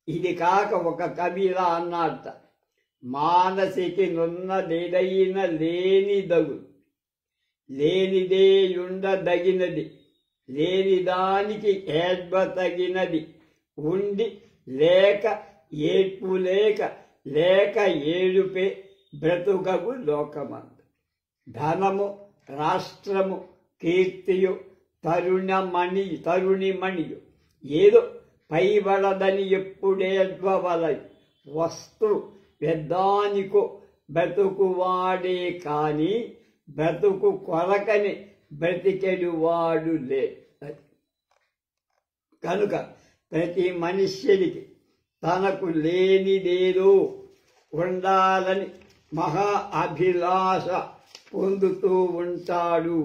ఇది కాక ఒక కవి ఇలా అన్నట్ట, మానసికి నున్నదేదైనా లేనిదగు, లేనిదేయుండదగినది, లేనిదానికి ఏడ్బతగినది, ఉండి లేక ఏడ్పు లేక, లేక ఏడుపే బ్రతుకగు లోకమందు. ధనము, రాష్ట్రము, కీర్తియు, తరుణిమణియు ఏదో పైబడదని ఎప్పుడేడ్వలయు, వస్తు వ్యర్థానికో బ్రతుకువాడే కాని బ్రతుకు కొరకని బ్రతికెడువాడు లే. కనుక ప్రతి మనుష్యుడికి తనకు లేనిదేదో ఉండాలని మహా అభిలాష పొందుతూ ఉంటాడు.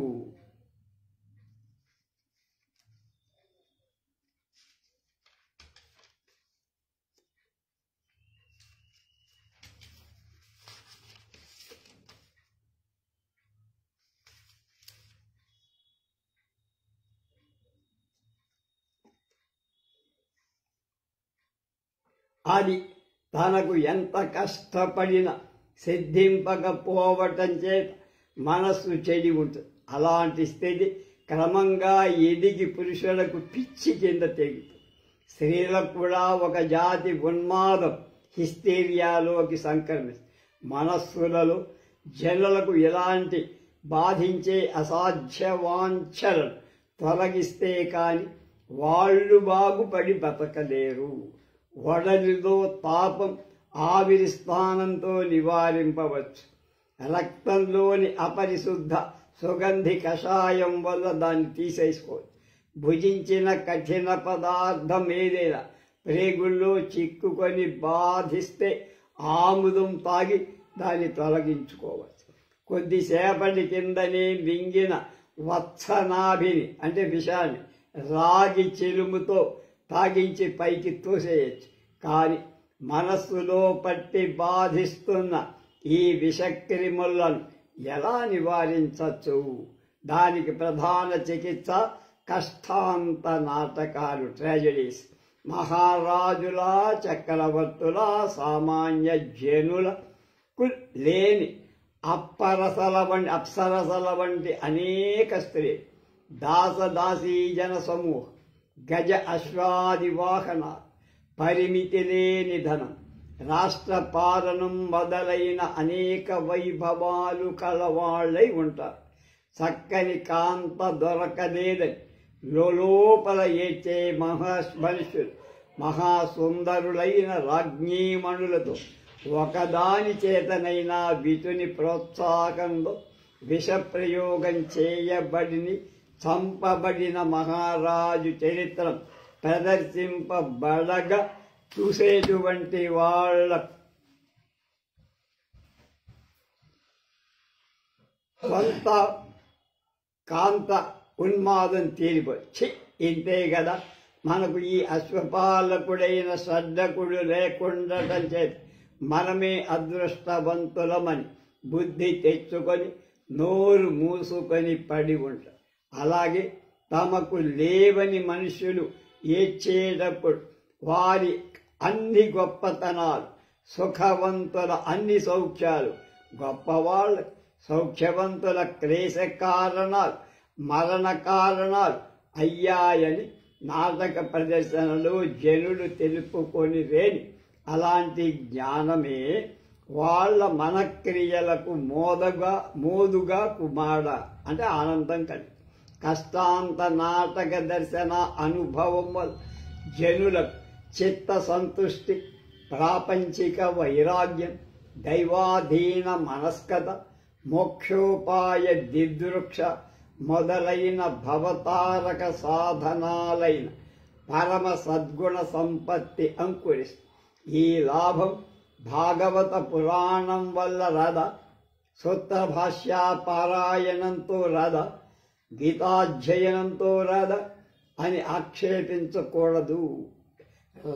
అది తనకు ఎంత కష్టపడినా సిద్ధింపకపోవటం చేత మనస్సు చెడి ఉంటుంది. అలాంటి స్థితి క్రమంగా ఎదిగి పురుషులకు పిచ్చి కింద తెగుతుంది. స్త్రీలకు కూడా ఒక జాతి ఉన్మాదం, హిస్టీరియాలోకి సంక్రమిస్తుంది. మనస్సులలో జనులకు ఇలాంటి బాధించే అసాధ్య వాంఛలను తొలగిస్తే కాని వాళ్ళు బాగుపడి బతకలేరు. వడలిలో తాపం ఆవిరి స్థానంతో నివారింపవచ్చు. రక్తంలోని అపరిశుద్ధ సుగంధి కషాయం వల్ల దాన్ని తీసేసుకోవచ్చు. భుజించిన కఠిన పదార్థం ఏదైనా ప్రేగుల్లో చిక్కుకొని బాధిస్తే ఆముదం తాగి దాన్ని తొలగించుకోవచ్చు. కొద్దిసేపటి కిందనే మింగిన వత్సనాభిని అంటే విషాన్ని రాగి చెలుముతో తాగించి పైకి తోసేయచ్చు. కానీ మనస్సులో పట్టి బాధిస్తున్న ఈ విషక్రిములను ఎలా నివారించచ్చు? దానికి ప్రధాన చికిత్స కష్టాంత నాటకాలు, ట్రాజడీస్. మహారాజుల, చక్రవర్తుల, సామాన్య జనులకు లేని అప్సరసల వంటి అనేక స్త్రీ, దాసదాసీ జన సమూహం, గజ అశ్వాది వాహన, పరిమితి లేని ధనం, రాష్ట్ర పాలనం మొదలైన అనేక వైభవాలు కలవాళ్లై ఉంటారు. చక్కని కాంత దొరకలేదని లోపల ఏడ్చే మనుషులు మహాసుందరులైన రాజ్ఞీమణులతో ఒకదాని చేతనైనా విటుని ప్రోత్సాహంలో విషప్రయోగం చేయబడిని చంపబడిన మహారాజు చరిత్ర ప్రదర్శింపబడగా చూసేటువంటి వాళ్ళ కొంత కాంత ఉన్మాదం తీరిపోయి, ఇంతే కదా, మనకు ఈ అశ్వపాలకుడైన శ్రద్ధకుడు లేకుండటం చేత మనమే అదృష్టవంతులమని బుద్ధి తెచ్చుకొని నోరు మూసుకొని పడి ఉంటాం. అలాగే తమకు లేవని మనుషులు ఏడ్చేటప్పుడు వారి అన్ని గొప్పతనాలు, సుఖవంతుల అన్ని సౌఖ్యాలు, గొప్పవాళ్ళ సౌఖ్యవంతుల క్లేశ కారణాలు, మరణ కారణాలు అయ్యాయని నాటక ప్రదర్శనలో జనులు తెలుపుకొని రేని అలాంటి జ్ఞానమే వాళ్ళ మనక్రియలకు మోదుగా కుమార అంటే ఆనందం కలిగి కష్టాంత నాటక దర్శన అనుభవం వల్ల జనులకు చిత్త సంతుష్టి, ప్రాపంచిక వైరాగ్యం, దైవాధీన మనస్కత, మోక్షోపాయ దిదృక్ష మొదలైన భవతారక సాధనాలైన పరమ సద్గుణ సంపత్తి అంకురిస్తుంది. ఈ లాభం భాగవత పురాణం వల్ల రదా, సూత్ర భాష్య పారాయణంతో రదా, గీతాధ్యయనంతో రదా అని ఆక్షేపించకూడదు.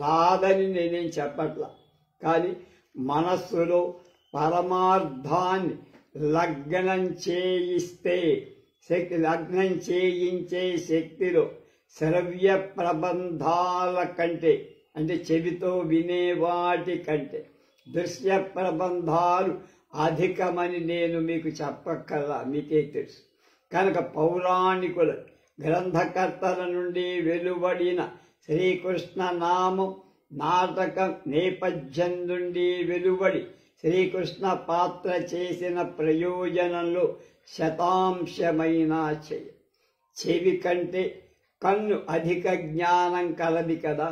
రాదని నేనేం చెప్పట్లా, కానీ మనస్సులో పరమార్థాన్ని లగ్నం చేయించే శక్తిలో శ్రవ్య ప్రబంధాల కంటే అంటే చెవితో వినేవాటి కంటే దృశ్య ప్రబంధాలు అధికమని నేను మీకు చెప్పక్కర్లా, మీకే తెలుసు. కనుక పౌరాణికుల గ్రంథకర్తల నుండి వెలువడిన శ్రీకృష్ణ నామం నాటకం నేపథ్యం నుండి వెలువడి శ్రీకృష్ణ పాత్ర చేసిన ప్రయోజనంలో శతాంశమైన చెవి కంటే కన్ను అధిక జ్ఞానం కలది కదా.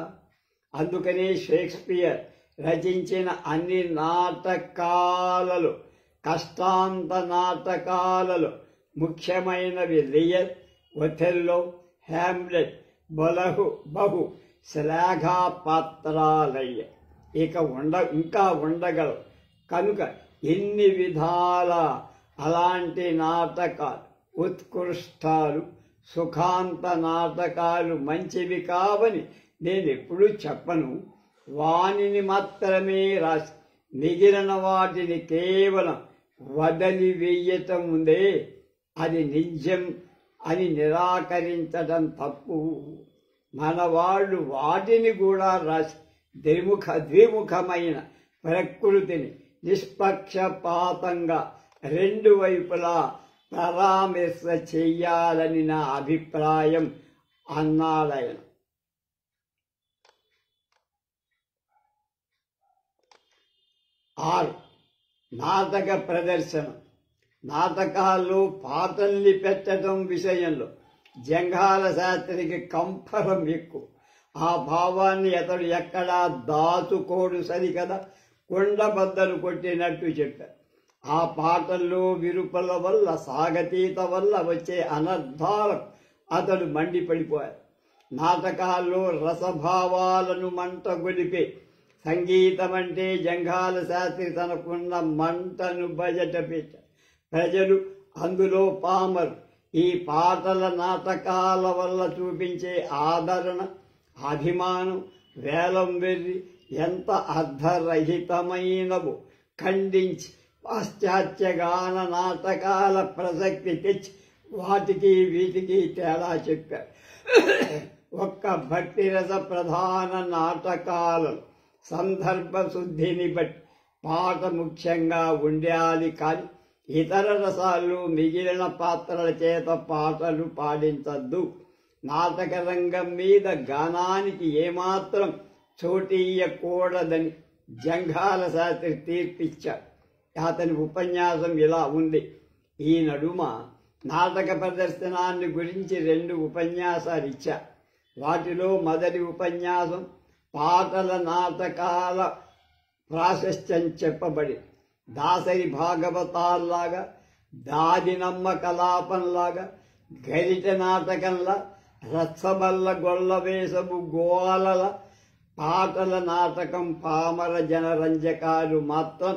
అందుకనే షేక్స్పియర్ రచించిన అన్ని నాటకాలలో, కష్టాంత నాటకాలలో ముఖ్యమైనవి లియర్, ఒథెల్లో, హ్యామ్లెట్ బహు శ్లాఘా పాత్రాలయ్య. ఇంకా ఉండగలవు. కనుక ఎన్ని విధాల అలాంటి నాటకాలు ఉత్కృష్టాలు, సుఖాంత నాటకాలు మంచివి కావని నేను ఎప్పుడూ చెప్పను. వానిని మాత్రమే రాసి మిగిలిన వాటిని కేవలం వదిలివేయటం ఉందే, అది నిజం అని నిరాకరించడం తప్పు. మన వాళ్ళు వాటిని కూడా రాసి ద్విముఖమైన ప్రకృతిని నిష్పక్షపాతంగా రెండు వైపులా పరామర్శ చెయ్యాలని నా అభిప్రాయం అన్నాడాయన. 6. నాటక ప్రదర్శన. నాటకాల్లో పాటల్ని పెట్టడం విషయంలో జంఘాల శాస్త్రికి కంపరం ఎక్కువ. ఆ భావాన్ని అతడు ఎక్కడా దాచుకోడు సరికదా, కొండబద్దలు కొట్టినట్టు చెప్పారు. ఆ పాటల్లో విరుపుల వల్ల, సాగతీత వల్ల వచ్చే అనర్థాలకు అతడు మండిపడిపోయాడు. నాటకాల్లో రసభావాలను మంట గొలిపే సంగీతం అంటే జంఘాల శాస్త్రి తనకున్న మంటను బయట పెట్టారు. ప్రజలు, అందులో పామరు, ఈ పాటల నాటకాల వల్ల చూపించే ఆదరణ, అభిమానం, వేలం వెర్రి ఎంత అర్ధరహితమైనవో ఖండించి పాశ్చాత్య గాన నాటకాల ప్రసక్తి తెచ్చి వాటికి వీటికి తేడా చెప్పారు. ఒక్క భక్తిరస ప్రధాన నాటకాలను సందర్భ శుద్ధిని బట్టి పాట ముఖ్యంగా ఉండాలి, కానీ ఇతర రసాలు మిగిలిన పాత్రల చేత పాటలు పాడించద్దు. నాటక రంగం మీద గానానికి ఏమాత్రం చోటీయకూడదని జంఘాల శాస్త్రి తీర్పిచ్చాడు. అతని ఉపన్యాసం ఇలా ఉంది. ఈ నడుమ నాటక ప్రదర్శనాన్ని గురించి 2 ఉపన్యాసాలు ఇచ్చా. వాటిలో మొదటి ఉపన్యాసం పాటల నాటకాల ప్రాశస్త్యం చెప్పబడి, దాసరి భాగవతాల్లాగా, దాదినమ్మ కలాపంలాగా, గరిట నాటకంలా, రత్సబల్ల గొల్లవేసపు గోలల పాటల నాటకం పామర జనరంజకాలు మాత్రం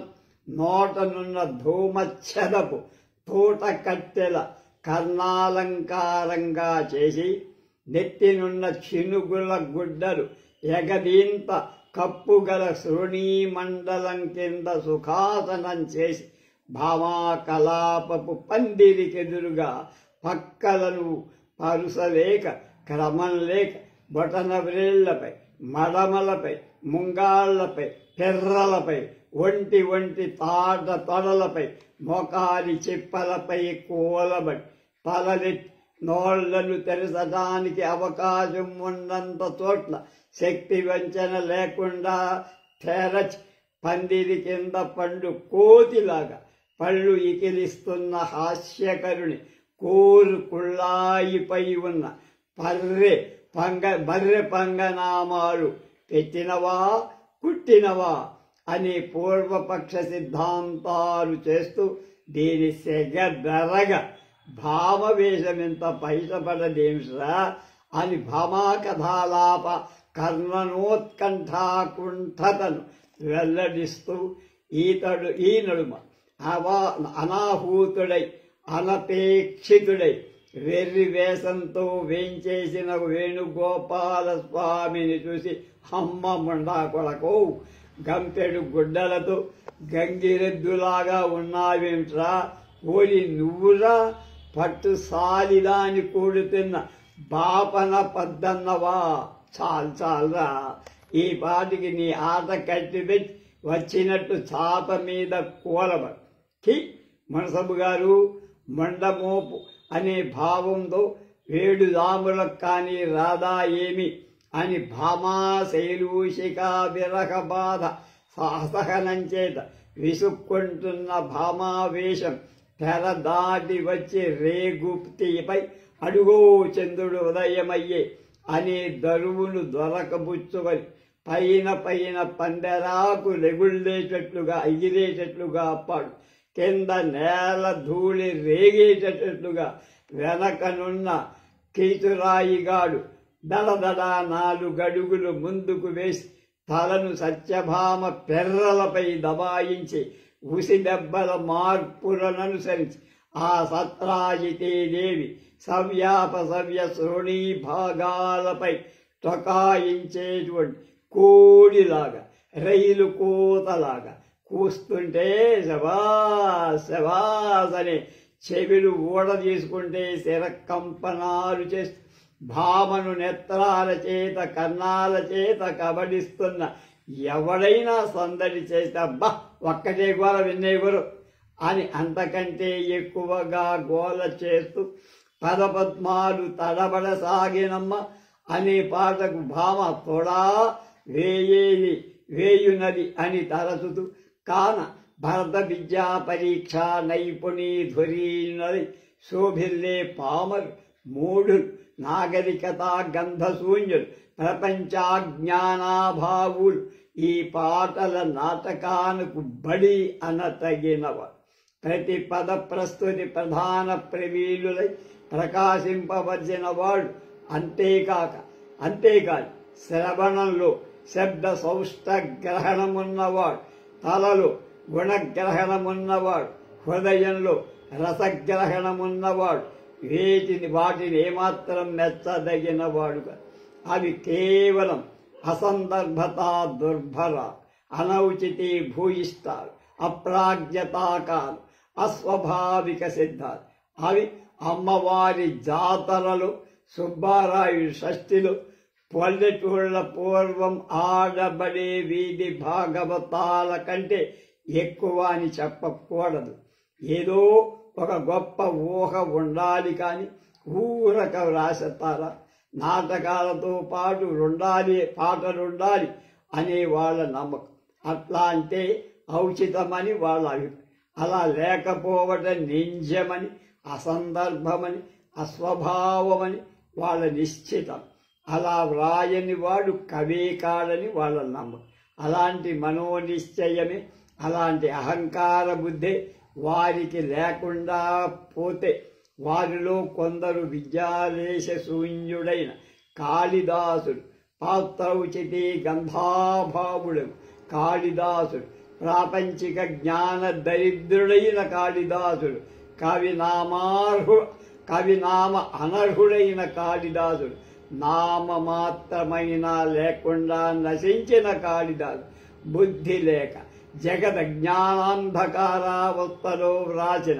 నోటనున్న ధూమచ్చదపు తోట కట్టెల కర్ణాలంకారంగా చేసి, నెత్తినున్న చినుగుల గుడ్డలు ఎగదీంత కప్పుగల శ్రోణీమండలం కింద సుఖాసనం చేసి, భామా కలాపపు పందిరికెదురుగా పక్కలను పరుసలేక, క్రమం లేక, బొటన వ్రేళ్లపై, మడమలపై, ముంగాళ్లపై, పెర్రలపై, ఒంటి తాట తొడలపై, మోకాలి చిప్పలపై కూలబడి, తలనెత్తి నోళ్లను తెరచడానికి అవకాశం ఉన్నంత చోట్ల శక్తి వంచన లేకుండా తెరచి, పందిరి కింద పండు కోతిలాగా పళ్ళు ఇకిలిస్తున్న హాస్యకరుని కోరు కుళ్ళాయిపై ఉన్న బర్రె పంగనామాలు పెట్టినవా కుట్టినవా అని పూర్వపక్ష సిద్ధాంతాలు చేస్తూ, దీని సెగ భామవేషమింత బయటపడదేమిరా అని భామాకథాలాప కర్ణనోత్కంఠాకుంఠతను వెల్లడిస్తూ, ఈ నడుమ అనాహూతుడై అనపేక్షితుడై వెర్రి వేషంతో వేంచేసిన వేణుగోపాల స్వామిని చూసి, అమ్మ ముండా కొడకో, గంపెడు గుడ్డలతో గంగిరెద్దులాగా ఉన్నావేంట్రా, ఓలి నువ్వురా పట్టు సాలిదాని కూడుతున్న బాపన పద్దన్నవా, చాలురా, ఈ పాటికి నీ ఆట కట్టిపెట్టి వచ్చినట్టు చాప మీద కూలబడి. మనసబు గారు మండమోపు అనే భావంతో వేడుదాములకు కానీ రాదా ఏమి అని భామా శైలూషికా విరహ బాధ అసహనం చేత విసుక్కుంటున్న భామావేశం తెర దాటి వచ్చి రేగుప్తిపై అడుగో చంద్రుడు ఉదయమయ్యే అనే దరువును దొరకబుచ్చుకొని పైన పందెరాకు ఎగిరేటట్లుగా పాడు, కింద నేల ధూళి రేగేటట్లుగా వెనకనున్న కీచురాయిగాడు దడదడ 4 అడుగులు ముందుకు వేసి తలను సత్యభామ పెర్రలపై దబాయించి ఉసిదెబ్బల మార్పులననుసరించి ఆ సత్రాజితీదేవి సవ్య శ్రోణీ భాగాలపై టొకాయించేటువంటి కోడిలాగా, రైలు కోతలాగా కూస్తుంటే శబాస్ అనే చెవిలు ఊడ తీసుకుంటే శిరకంపనాలు చేస్తూ భామను నేత్రాల చేత కన్నాల చేత కబడిస్తున్న ఎవడైనా సందడి చేస్తే, అబ్బా ఒక్కటే గోల విన్నేగురు అని అంతకంటే ఎక్కువగా గోల చేస్తూ పదపద్మాలు తడబడసాగినమ్మ అనే పాటకు భామ తొడా వేయునది అని తరచుతూ, కాన భరత విద్యా పరీక్ష నైపుణీ ధ్వరీనది శోభిల్లే పామరు మూఢులు నాగరికత గంధశూన్యులు ప్రపంచాజ్ఞానాభావులు ఈ పాటల నాటకానికి బడి అనతగినవ. ప్రతి పద ప్రస్తుతి ప్రధాన ప్రవీణులై ప్రకాశింపవలసిన వాడు. అంతేకాదు శ్రవణంలో శబ్ద సౌష్ఠ గ్రహణమున్నవాడు, తలలో గుణగ్రహణమున్నవాడు, హృదయంలో రసగ్రహణమున్నవాడు, వాటిని ఏమాత్రం మెచ్చదగినవాడుగా. అవి కేవలం అసందర్భత దుర్భర అనౌచితి భూయిస్తారు అప్రాజ్ఞతాకాలు, అస్వాభావిక సిద్ధాలు. అవి అమ్మవారి జాతరలు, సుబ్బారాయుడు షష్ఠిలు, పల్లెటూళ్ళ పూర్వం ఆడబడే వీధి భాగవతాల కంటే ఎక్కువ అని చెప్పకూడదు. ఏదో ఒక గొప్ప ఊహ ఉండాలి కానీ ఊరక వ్రాసతారా. నాటకాలతో పాటు పాటలుండాలి అనే వాళ్ళ నమ్మకం. అట్లా అంటే ఔచితమని వాళ్ళ అభిప్రాయం. అలా లేకపోవటం నింజమని, అసందర్భమని, అస్వభావమని వాళ్ళ నిశ్చితం. అలా వ్రాయని వాడు కవే కాడని వాళ్ళ నమ్మకం. అలాంటి మనోనిశ్చయమే, అలాంటి అహంకార బుద్ధే వారికి లేకుండా పోతే వారిలో కొందరు విద్యాదేశ శూన్యుడైన కాళిదాసుడు, పాత్రౌచితి గంధాభావుడు కాళిదాసుడు, ప్రాపంచిక జ్ఞాన దరిద్రుడైన కాళిదాసుడు, కవినామ అనర్హుడైన కాళిదాసుడు, నామమాత్రమైన లేకుండా నశించిన కాళిదాసు, బుద్ధి లేక జగత జ్ఞానాంధకారావస్థలో వ్రాసిన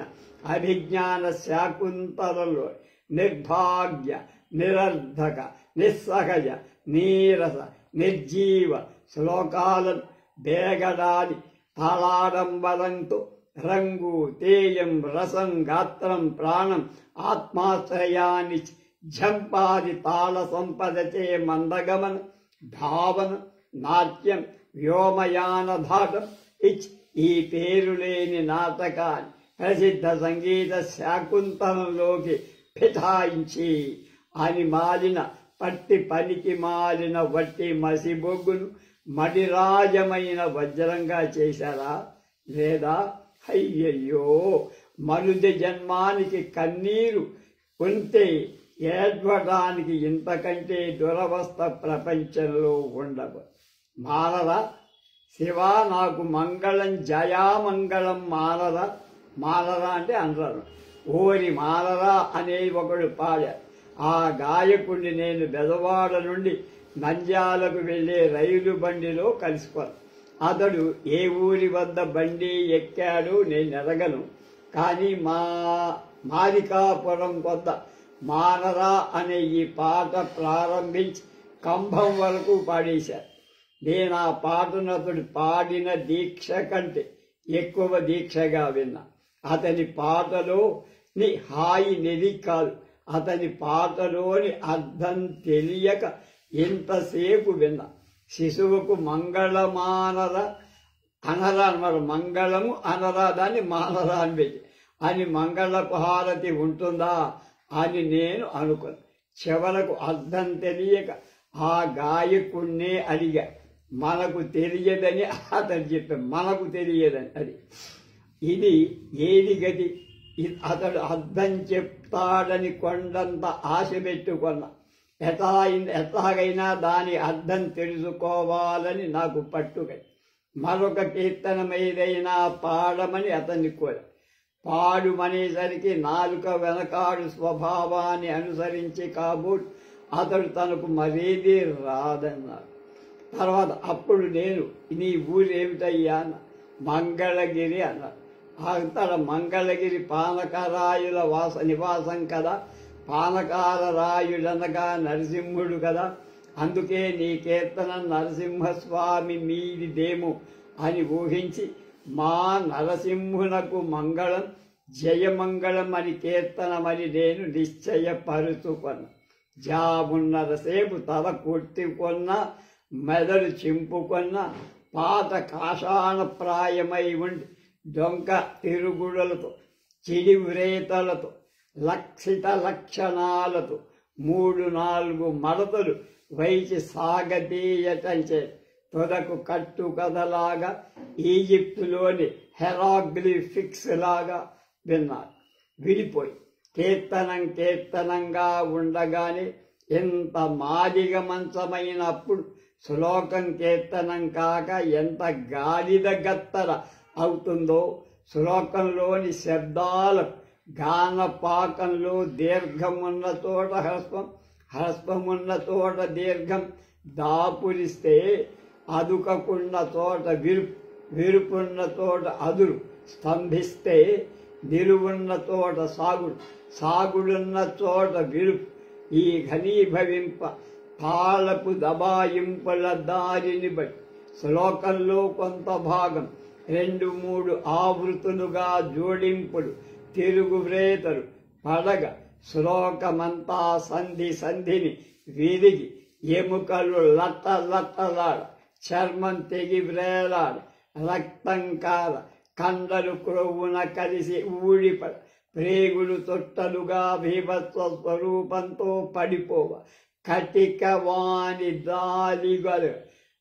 అభిజ్ఞాన శాకుంతలలో నిర్భాగ్య, నిరర్ధక, నిస్సహజ, నీరస, నిర్జీవ శ్లోకాలను బేగడాలి తాళాడంబరంతో రంగు, తేయం, రసం, గాత్రం, ప్రాణం, ఆత్మాశ్రయాన్ని ఝంపాది తాళ సంపదచే మందగమన, భావన, నాట్యం, వ్యోమయాన ధాటం ఈ పేరులేని నాటకాన్ని ప్రసిద్ధ సంగీత శాకుంతలంలోకి ఫిఠాయించి అని మాలిన పనికి మాలిన వట్టి మసిబొగ్గును మడిరాజమైన వజ్రంగా చేశారా? లేదా అయ్యయ్యో, మరుది జన్మానికి కన్నీరు ఉంటే ఏడ్వడానికి ఇంతకంటే దురవస్థ ప్రపంచంలో ఉండవు. మారరా శివా, నాకు మంగళం జయామంగళం మారరా. మారరా అంటే అనరు. ఓరి మారరా అనే ఒకడు పాడారు. ఆ గాయకుడిని నేను బెదవాడ నుండి నంద్యాలకు వెళ్లే రైలు బండిలో కలుసుకున్నాను. అతడు ఏ ఊరి వద్ద బండి ఎక్కాడో నేను ఎరగను, కానీ మారికాపురం వద్ద మారరా అనే ఈ పాట ప్రారంభించి కంభం వరకు పాడేశారు. నేను ఆ పాటను అతడు పాడిన దీక్ష కంటే ఎక్కువ దీక్షగా విన్నా. అతని పాటలోని హాయి నెది కాదు, అతని పాటలోని అర్థం తెలియక ఎంతసేపు విన్నా. శిశువుకు మంగళమానర అనరా అన్నమాట. మంగళము అనరా, దాన్ని మానరా అని పెట్టి అని మంగళపు హారతి ఉంటుందా అని నేను అనుకున్నాను. చివరకు అర్థం తెలియక ఆ గాయకుడినే అడిగా. మనకు తెలియదని అతను చెప్పాడు. మనకు తెలియదని. అది ఇది ఏది గతి? అతడు అర్థం చెప్తాడని కొండంత ఆశ పెట్టుకున్నా. ఎట్లాగైనా దాని అర్థం తెలుసుకోవాలని నాకు పట్టుకై మరొక కీర్తనమేదైనా పాడమని అతన్ని కోరా. పాడుమనేసరికి నాలుక వెనకాడు స్వభావాన్ని అనుసరించి కాబోలు అతడు తనకు మరేదీ రాదన్నాడు. తర్వాత అప్పుడు నేను, నీ ఊరేమిటయ్యా అన్న. మంగళగిరి అన్నాడు. అతడు మంగళగిరి పానకరాయుల నివాసం కదా. పానకాల రాయుడనగా నరసింహుడు కదా. అందుకే నీ కీర్తన నరసింహస్వామి మీదిదేమో అని ఊహించి మా నరసింహునకు మంగళం జయమంగళం అని కీర్తనమని నేను నిశ్చయపరుచుకున్నా. జామున్నరసేపు తల కొట్టుకున్నా, మెదడు చింపుకున్న, పాత కాషాణప్రాయమై ఉండి డొంక తిరుగుడులతో, చిడివ్రేతలతో, లక్షిత లక్షణాలతో 3-4 మడతలు వైచి సాగతీయటంచే తొదకు కట్టు కథలాగా ఈజిప్టులోని హెరాగ్లిఫిక్స్ లాగా విన్నారు. విడిపోయి కీర్తనంగా ఉండగానే ఎంత మాదిగ మంచమైనప్పుడు శ్లోకం కీర్తనం కాక ఎంత గాలిద గత్తర అవుతుందో. శ్లోకంలోని శబ్దాలకు గానపాకంలో దీర్ఘమున్న చోట హ్రస్వం, హ్రస్వమున్న చోట దీర్ఘం దాపురిస్తే అదుకకున్న చోట విరుపున్న చోట అదురు స్తంభిస్తే నిలువున్న చోట సాగుడు, సాగుడున్న చోట విరుపు. ఈ ఘనీభవింప తాళపు దబాయింపుల దారిని బట్టి శ్లోకంలో కొంత భాగం 2-3 ఆవృతులుగా జోడింపులు తిరుగువ్రేతలు పడగ శ్లోకమంతా సంధి సంధిని విరిగి ఎముకలు లట్టలాడ, చర్మం తెగి వ్రేలాడ, రక్తం కాల, కండలు క్రొవ్వున కలిసి ఊడిపడ, ప్రేగులు తొట్టలుగా భీభత్వ స్వరూపంతో పడిపోవ, కటిక వాణి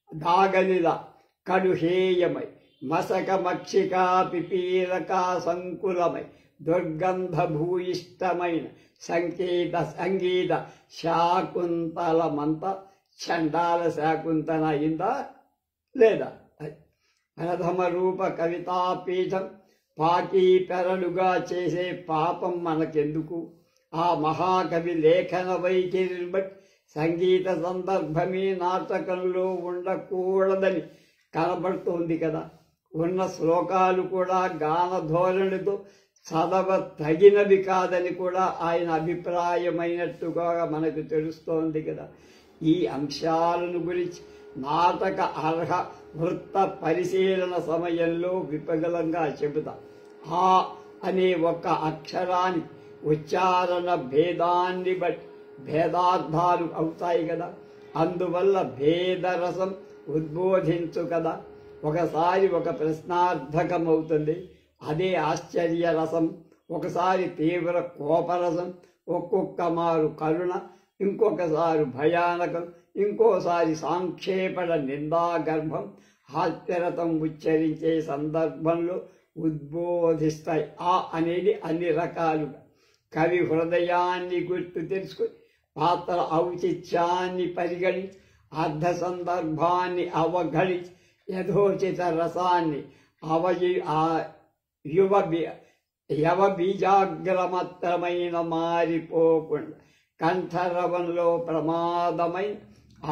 దాగలిలా కడుహేయమై మసక మక్షికా పిపీలకా సంకులమై దుర్గంధభూయిష్టమైన సంగీత శాకుంతలమంతా చండాల శాకుంతల అయిందా లేదా? ప్రథమ రూప కవితాపీఠం పాకీ పెరలుగా చేసే పాపం మనకెందుకు? ఆ మహాకవి లేఖన వైఖరిని బట్టి సంగీత సందర్భమే నాటకంలో ఉండకూడదని కనబడుతోంది కదా. ఉన్న శ్లోకాలు కూడా గాన ధోరణితో చదవ తగినవి కాదని కూడా ఆయన అభిప్రాయమైనట్టుగా మనకు తెలుస్తోంది కదా. ఈ అంశాలను గురించి నాటక అర్హ వృత్త పరిశీలన సమయంలో విపులంగా చెబుతా. ఆ అనే ఒక అక్షరాన్ని ఉచ్చారణ భేదాన్ని బట్టి భేదార్థాలు అవుతాయి కదా. అందువల్ల భేదరసం ఉద్బోధించు కదా. ఒకసారి ఒక ప్రశ్నార్థకమవుతుంది, అదే ఆశ్చర్య రసం. ఒకసారి తీవ్ర కోపరసం, ఒక్కొక్క మారు కరుణ, ఇంకొకసారి భయానకం, ఇంకోసారి సాంక్షేపణ నిందాగర్భం హాస్యరథం ఉచ్చరించే సందర్భంలో ఉద్బోధిస్తాయి. ఆ అనేది అన్ని రకాలుగా కవి హృదయాన్ని గుర్తు తెలుసుకుని పాత్ర ఔచిత్యాన్ని పరిగణించి అర్ధ సందర్భాన్ని అవగణించి యథోచిత రసాన్ని యవ బీజాగ్రమత్రమైన మారిపోకుండా కంఠరవంలో ప్రమాదమైన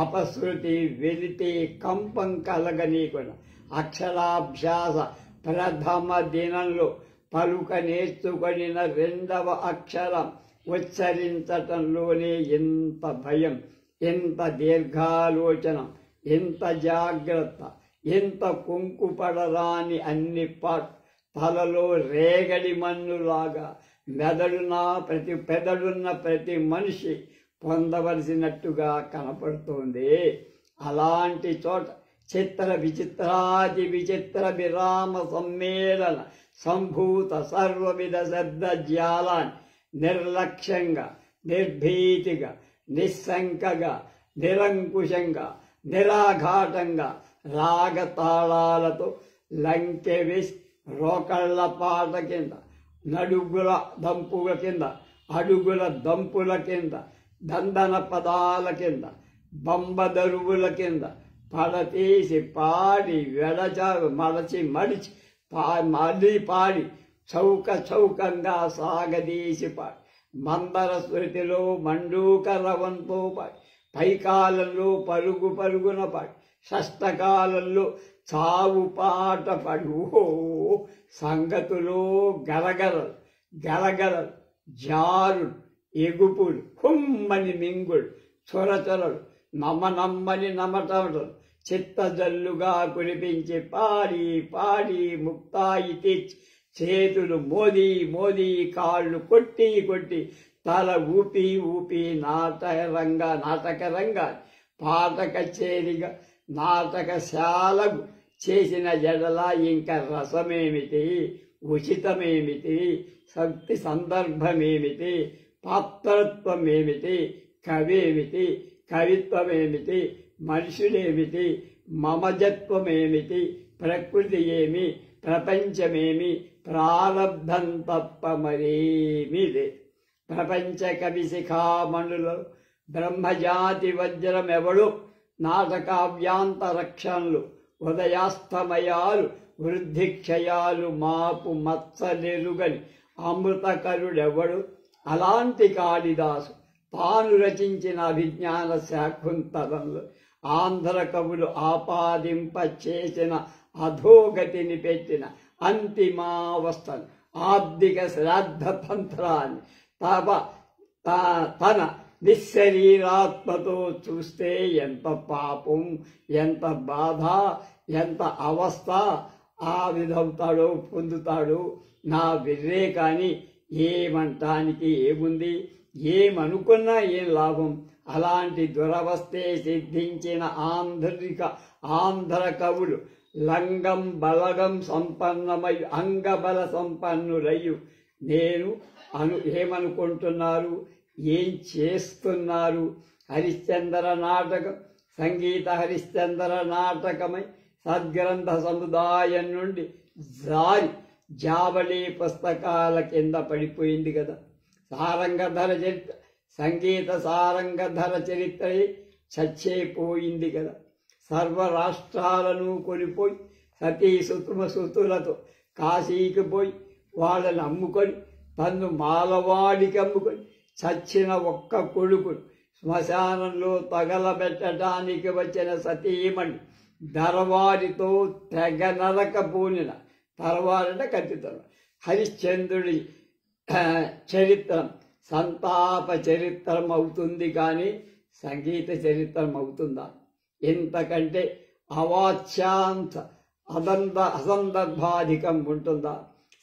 అపశృతి వెలితే కంపం కలగనీకుండా అక్షరాభ్యాస ప్రథమ దినంలో పలుక నేర్చుకొనిన 2వ అక్షరం ఉచ్చరించటంలోనే ఎంత భయం, ఎంత దీర్ఘాలోచనం, ఎంత జాగ్రత్త, ఎంత కుంకుపడరాని అన్ని తలలో రేగడి మన్నులాగా పెదడున్న ప్రతి మనిషి పొందవలసినట్టుగా కనపడుతోంది. అలాంటి చోట చిత్ర విచిత్రాది విచిత్ర విరామ సమ్మేళన సంభూత సర్వవిధ శబ్ద జ్యాలాన్ని నిర్లక్ష్యంగా, నిర్భీతిగా, నిస్సంకగా, నిరంకుశంగా, నిరాఘాటంగా రాగతాళాలతో లంకె వేసి రోకళ్ల పాట కింద, నడుగుల దంపుల కింద, అడుగుల దంపుల కింద, దందన పదాల కింద, బంబదరువుల కింద పడతీసి పాడి మడిచి మళ్ళీ పాడి చౌకంగా సాగదీసి పాడి మందర శృతిలో మండూక రవంతో పాడి పైకాలంలో పరుగున పాడి షష్టకాలంలో చావు పాట పాడి సంగతులో గలగలలు జారుడు ఎగుపులు కుమ్మని మింగుడు చొరచొరలు నమ్మని నమటలు చిత్తజల్లుగా కురిపించి పాడి ముక్తాయి తెచ్చి చేతులు మోది కాళ్ళు కొట్టి తల ఊపి నాటక రంగా పాట కచేరిగా నాటకశాలకు చేసిన జడల ఇంకా రసమేమిటి, ఉచితమేమిటి, శక్తి సందర్భమేమిటి, పాత్రత్వమేమిటి, కవేమిటి, కవిత్వమేమిటి, మనుషులేమిటి, మమజత్వమేమిటి, ప్రకృతి ఏమి, ప్రపంచమేమి, ప్రారబ్ధం తప్ప మరేమీ లేదు. ప్రపంచ కవి శిఖామణులు బ్రహ్మజాతి వజ్రమెవడు నాటకావ్యాంత రక్షణలు ఉదయాస్తమయాలు వృద్ధిక్షయాలు మాపు మత్సలెరుగని అమృతకరుడెవడు? అలాంటి కాళిదాసు తాను రచించిన అభిజ్ఞాన శాకుంతలంలో ఆంధ్ర కవులు ఆపాదింప చేసిన అధోగతిని పెట్టిన అంతిమావస్థను ఆర్థిక శ్రాద్ధ తంత్రాన్ని తన నిశ్శరీరాత్మతో చూస్తే ఎంత పాపం, ఎంత బాధ, ఎంత అవస్థ ఆ విధవుతాడో పొందుతాడు. నా విర్రే కానీ ఏమంటానికి ఏముంది, ఏమనుకున్నా ఏం లాభం. అలాంటి దురవస్థే సిద్ధించిన ఆంధ్ర కవులు లంగం బలగం సంపన్నమై అంగబల సంపన్నులయ్యు నేను ఏమనుకుంటున్నారు, ఏం చేస్తున్నారు? హరిశ్చంద్ర నాటకం సంగీత హరిశ్చంద్ర నాటకమై సద్గ్రంథ సముదాయం నుండి జాబళీ పుస్తకాల కింద పడిపోయింది కదా. సారంగధర చరిత్ర సంగీత సారంగధర చరిత్ర చచ్చేపోయింది కదా. సర్వ రాష్ట్రాలను కొనిపోయి సతీ సుతులతో కాశీకి పోయి వాళ్ళని అమ్ముకొని తన్ను మాలవాడికి అమ్ముకొని చచ్చిన ఒక్క కొడుకును శ్మశానంలో తగలబెట్టడానికి వచ్చిన సతీమణి దర్వారితో తెగ నరకపోనిన తర్వారంటే కత్తితనం. హరిశ్చంద్రుడి చరిత్రం సంతాప చరిత్రం అవుతుంది కానీ సంగీత చరిత్రం అవుతుందా? ఇంతకంటే అవాచ్యాంత అసందర్భాధికం ఉంటుందా?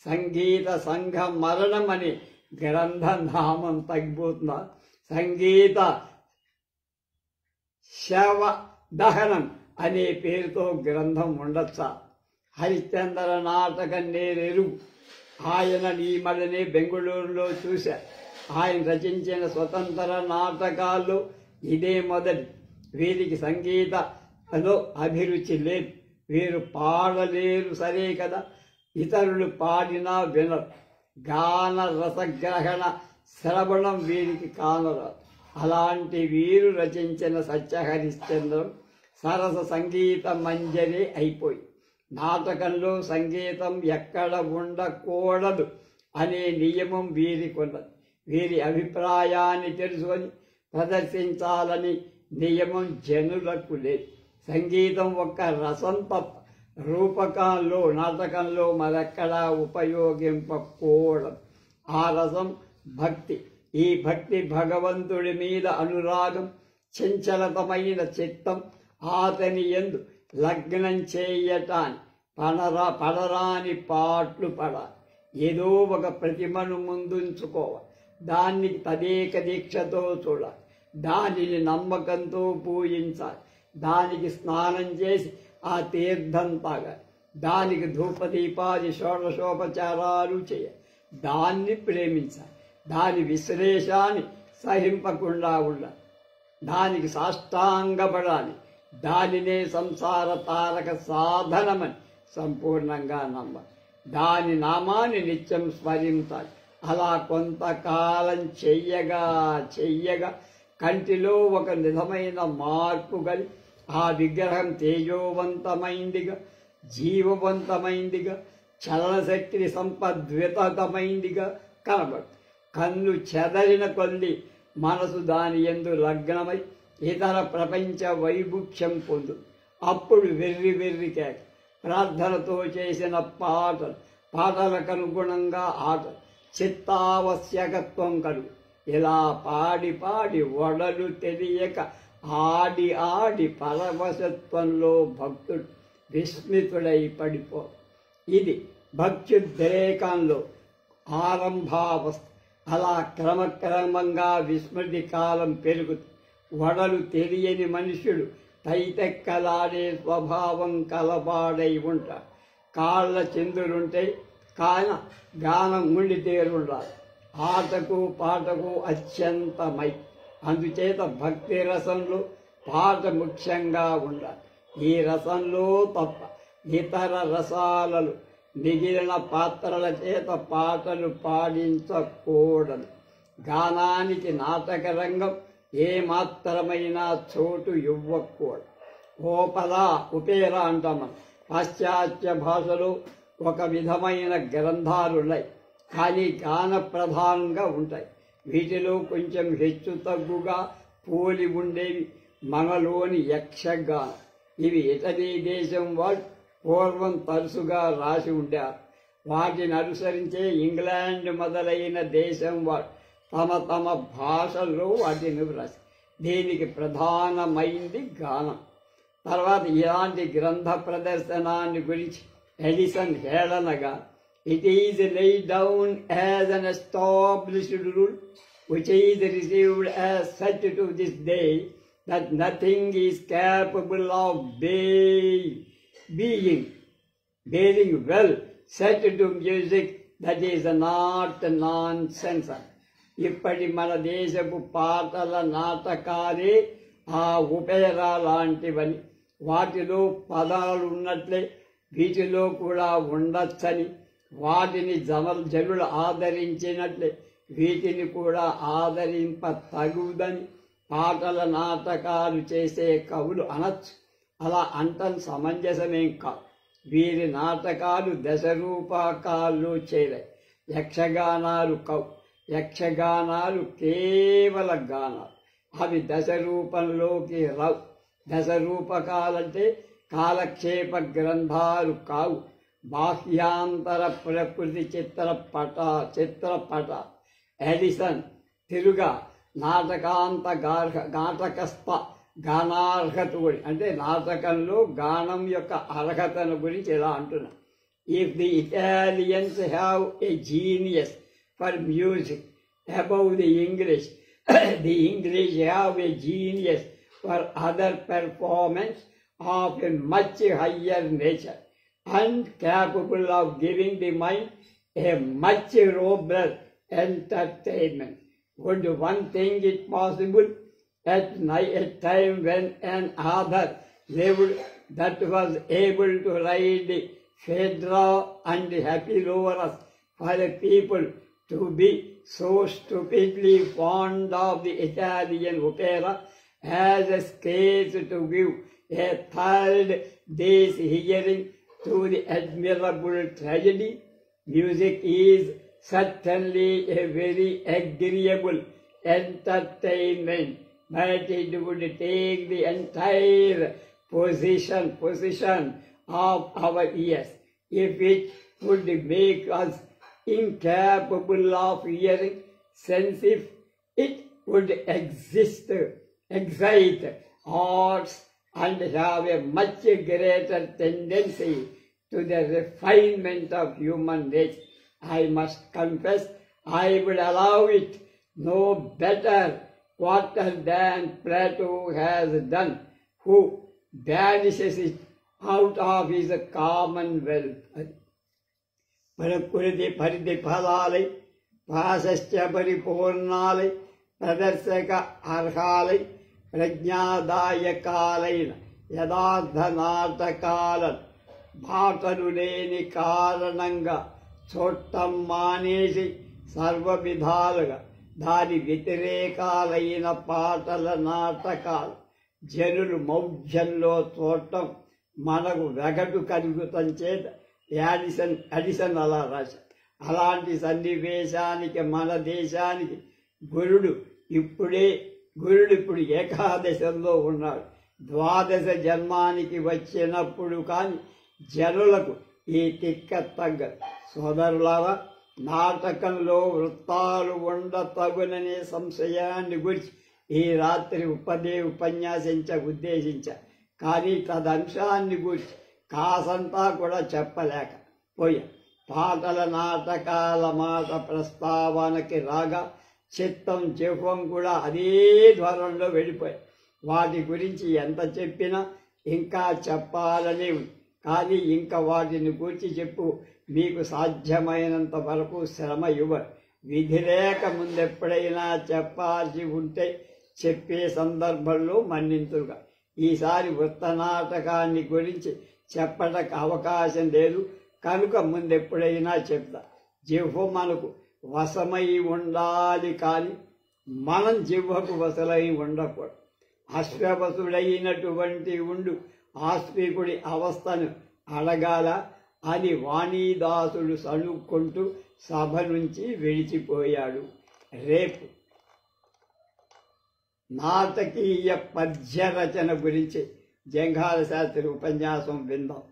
సంగీత సంఘ మరణం అని గ్రంథనామం తగ్గిపోతుందా? సంగీత శవ దహనం అనే పేరుతో గ్రంథం ఉండొచ్చా? హరిశ్చంద్ర నాటకం నేరెరుగు. ఆయన ఈ మళ్ళీ బెంగళూరులో చూశా. ఆయన రచించిన స్వతంత్ర నాటకాల్లో ఇదే మొదటి. వీరికి సంగీతలో అభిరుచి లేదు, వీరు పాడలేరు సరే కదా, ఇతరులు పాడినా వినరు. గాన రసగ్రహణ శ్రవణం వీరికి కానరాదు. అలాంటి వీరు రచించిన సత్యహరిశ్చంద్రం సరస సంగీత మంజరి అయిపోయి నాటకంలో సంగీతం ఎక్కడ ఉండకూడదు అనే నియమం వీరికున్నది. వీరి అభిప్రాయాన్ని తెలుసుకొని ప్రదర్శించాలని నియమం జనులకు లేదు. సంగీతం ఒక్క రసం తప్ప రూపకంలో నాటకంలో మరెక్కడా ఉపయోగింపకూడదు. ఆ రసం భక్తి. ఈ భక్తి భగవంతుడి మీద అనురాగం, చంచలతమైన చిత్తం అతని యందు లగ్నం చేయటాన్ని పడరాని పాట్లు పడాలి. ఏదో ఒక ప్రతిమను ముందుంచుకోవాలి, దాన్ని తదేక దీక్షతో చూడాలి, దానిని నమ్మకంతో పూజించాలి, దానికి స్నానం చేసి ఆ తీర్థం తాగాలి, దానికి ధూపదీపాది షోడశోపచారాలు చేయాలి, దాన్ని ప్రేమించాలి, దాని విశ్లేషాన్ని సహింపకుండా ఉండాలి, దానికి సాష్టాంగపడాలి, దానినే సంసార తారక సాధనమని సంపూర్ణంగా నమ్మాలి, దాని నామాన్ని నిత్యం స్మరించాలి. అలా కొంతకాలం చెయ్యగా కంటిలో ఒక విధమైన మార్పు గలి ఆ విగ్రహం తేజోవంతమైందిగా, జీవవంతమైందిగా, చలనశక్తి సంపద్వితమైందిగా కనబడు. కన్ను చెదరిన కొద్ది మనసు దాని యందు లగ్నమై ఇతర ప్రపంచ వైభుక్ష్యం పొందు. అప్పుడు వెర్రి కేక, ప్రార్థనతో చేసిన పాటలకు అనుగుణంగా ఆటలు, చిత్తావశ్యకత్వం కలుగు. ఇలా పాడి వడలు తెలియక ఆడి పరవశత్వంలో భక్తుడు విస్మితుడై పడిపో. ఇది భక్త్యుద్రేకంలో ఆరంభావస్థ. అలా క్రమక్రమంగా విస్మృతి కాలం పెరుగుతుంది. వడలు తెలియని మనుష్యుడు తైతెక్కలాడే స్వభావం కలబాడై ఉంటాడు. కాళ్ళ చిందులుంటాయి, గానం ఉండి తీరుండాలి. ఆటకు పాటకు అత్యంతమై. అందుచేత భక్తి రసంలో పాట ముఖ్యంగా ఉండాలి. ఈ రసంలో తప్ప ఇతర రసాలలో మిగిలిన పాత్రల చేత పాటలు పాడించకూడదు. గానానికి నాటక రంగం ఏమాత్రమైన చోటు ఇవ్వకూడదు. ఉపేరా అంటాం. పాశ్చాత్య భాషలో ఒక విధమైన గ్రంథాలున్నాయి, కానీ గాన ప్రధానంగా ఉంటాయి. వీటిలో కొంచెం హెచ్చు తగ్గుగా పోలి ఉండేవి మనలోని యక్షగానం. ఇవి ఇటలీ దేశం వాళ్ళు పూర్వం తరచుగా రాసి ఉండారు. వాటిని అనుసరించే ఇంగ్లాండ్ మొదలైన దేశం వాళ్ళు తమ తమ భాషల్లో వాటిని వ్రాసి దీనికి ప్రధానమైంది గానం. తర్వాత ఇలాంటి గ్రంథ ప్రదర్శనాన్ని గురించి ఎడిసన్ హేళనగా "It is laid down as an established rule, which is received as such to this day, that nothing is capable of being well set to music that is not nonsense." ఇప్పటి మన దేశపు పాటల నాటకాలే ఆ Opera లాంటివని, వాటిలో పదాలు ఉన్నట్లే వీటిలో కూడా ఉండొచ్చని, వాటిని జనులు ఆదరించినట్లే వీటిని కూడా ఆదరింప తగుదని పాటల నాటకాలు చేసే కవులు అనొచ్చు. అలా అంటం సమంజసమేం కాదు. వీరి నాటకాలు దశరూపకాల్లో చేరాయి. యక్షగానాలు కవు. యక్షగానాలు కేవల గానాలు. అవి దశరూపంలోకి రావు. దశరూపకాలంటే కాలక్షేప గ్రంథాలు కావు. బాహ్యాంతర ప్రకృతి చిత్రపట. ఎడిసన్ తిరుగా నాటకస్థ గానార్హత గురించి, అంటే నాటకంలో గానం యొక్క అర్హతను గురించి ఇలా అంటున్నా. If the Italians have a genius for music above the English, the English have a genius for other performance of A much higher nature and capable of giving the mind a much robust entertainment. Would one think it possible at a time when an author lived that was able to ride the Phaedra and the Happy Roverus for the people to be so stupidly fond of the Italian opera as scarce to give a third day's hearing to the admirable tragedy? Music is certainly a very agreeable entertainment, but it would take the entire possession of our ears. If it would make us incapable of hearing, since if it would excite hearts and have a much greater tendency to the refinement of human nature, I must confess I would allow it no better quarter than Plato has done, who banishes it out of his commonwealth. ప్రకృతి పరిధిఫలాలై ప్రాశస్త్య పరిపూర్ణాలై ప్రదర్శక అర్హాలై ప్రజ్ఞాదాయకాలైన యథార్థ నాటకాలను బాటలు లేని కారణంగా చూడటం మానేసి సర్వవిధాలుగా దాని వ్యతిరేకాలైన పాటల నాటకాలు జనులు మౌఢ్యంలో చూడటం మనకు వెగటు కలుగుతం చేత ఎడిసన్ అలా రాశారు. అలాంటి సన్నివేశానికి మన దేశానికి గురుడు ఇప్పుడు ఏకాదశంలో ఉన్నాడు. ద్వాదశ జన్మానికి వచ్చినప్పుడు కానీ జనులకు ఈ తిక్క తగ్గదు. సోదరులారా, నాటకంలో వృత్తాలు ఉండతగుననే సంశయాన్ని గురించి ఈ రాత్రి ఉద్దేశించా. కానీ తదంశాన్ని గురించి కాసంతా కూడా చెప్పలేకపోయా. పాటల నాటకాల మాట ప్రస్తావనకి రాగా చిత్తం జిహ్వం కూడా అదే ధోరణిలో వెళ్ళిపోయాయి. వాటి గురించి ఎంత చెప్పినా ఇంకా చెప్పాలని ఉంది. కానీ ఇంకా వాటిని గురించి మీకు సాధ్యమైనంత వరకు శ్రమ ఇవ్వరు. విధి లేక ముందెప్పుడైనా చెప్పాల్సి ఉంటే చెప్పే సందర్భంలో మన్నింతురుగా. ఈసారి వృత్త నాటకాన్ని గురించి చెప్పడానికి అవకాశం లేదు కనుక ముందెప్పుడైనా చెప్తా. జిహ్వ మనకు వశమై ఉండాలి, కానీ మనం జిహ్వకు వశలై ఉండకూడదు. అశ్వవసుడైనటువంటి ఆస్తికుడి అవస్థను అడగాల అని వాణీదాసుడు సణుక్కుంటూ సభ నుంచి విడిచిపోయాడు. రేపు నాటకీయ పద్య రచన గురించి జంఘాల శాస్త్రి ఉపన్యాసం విందాం.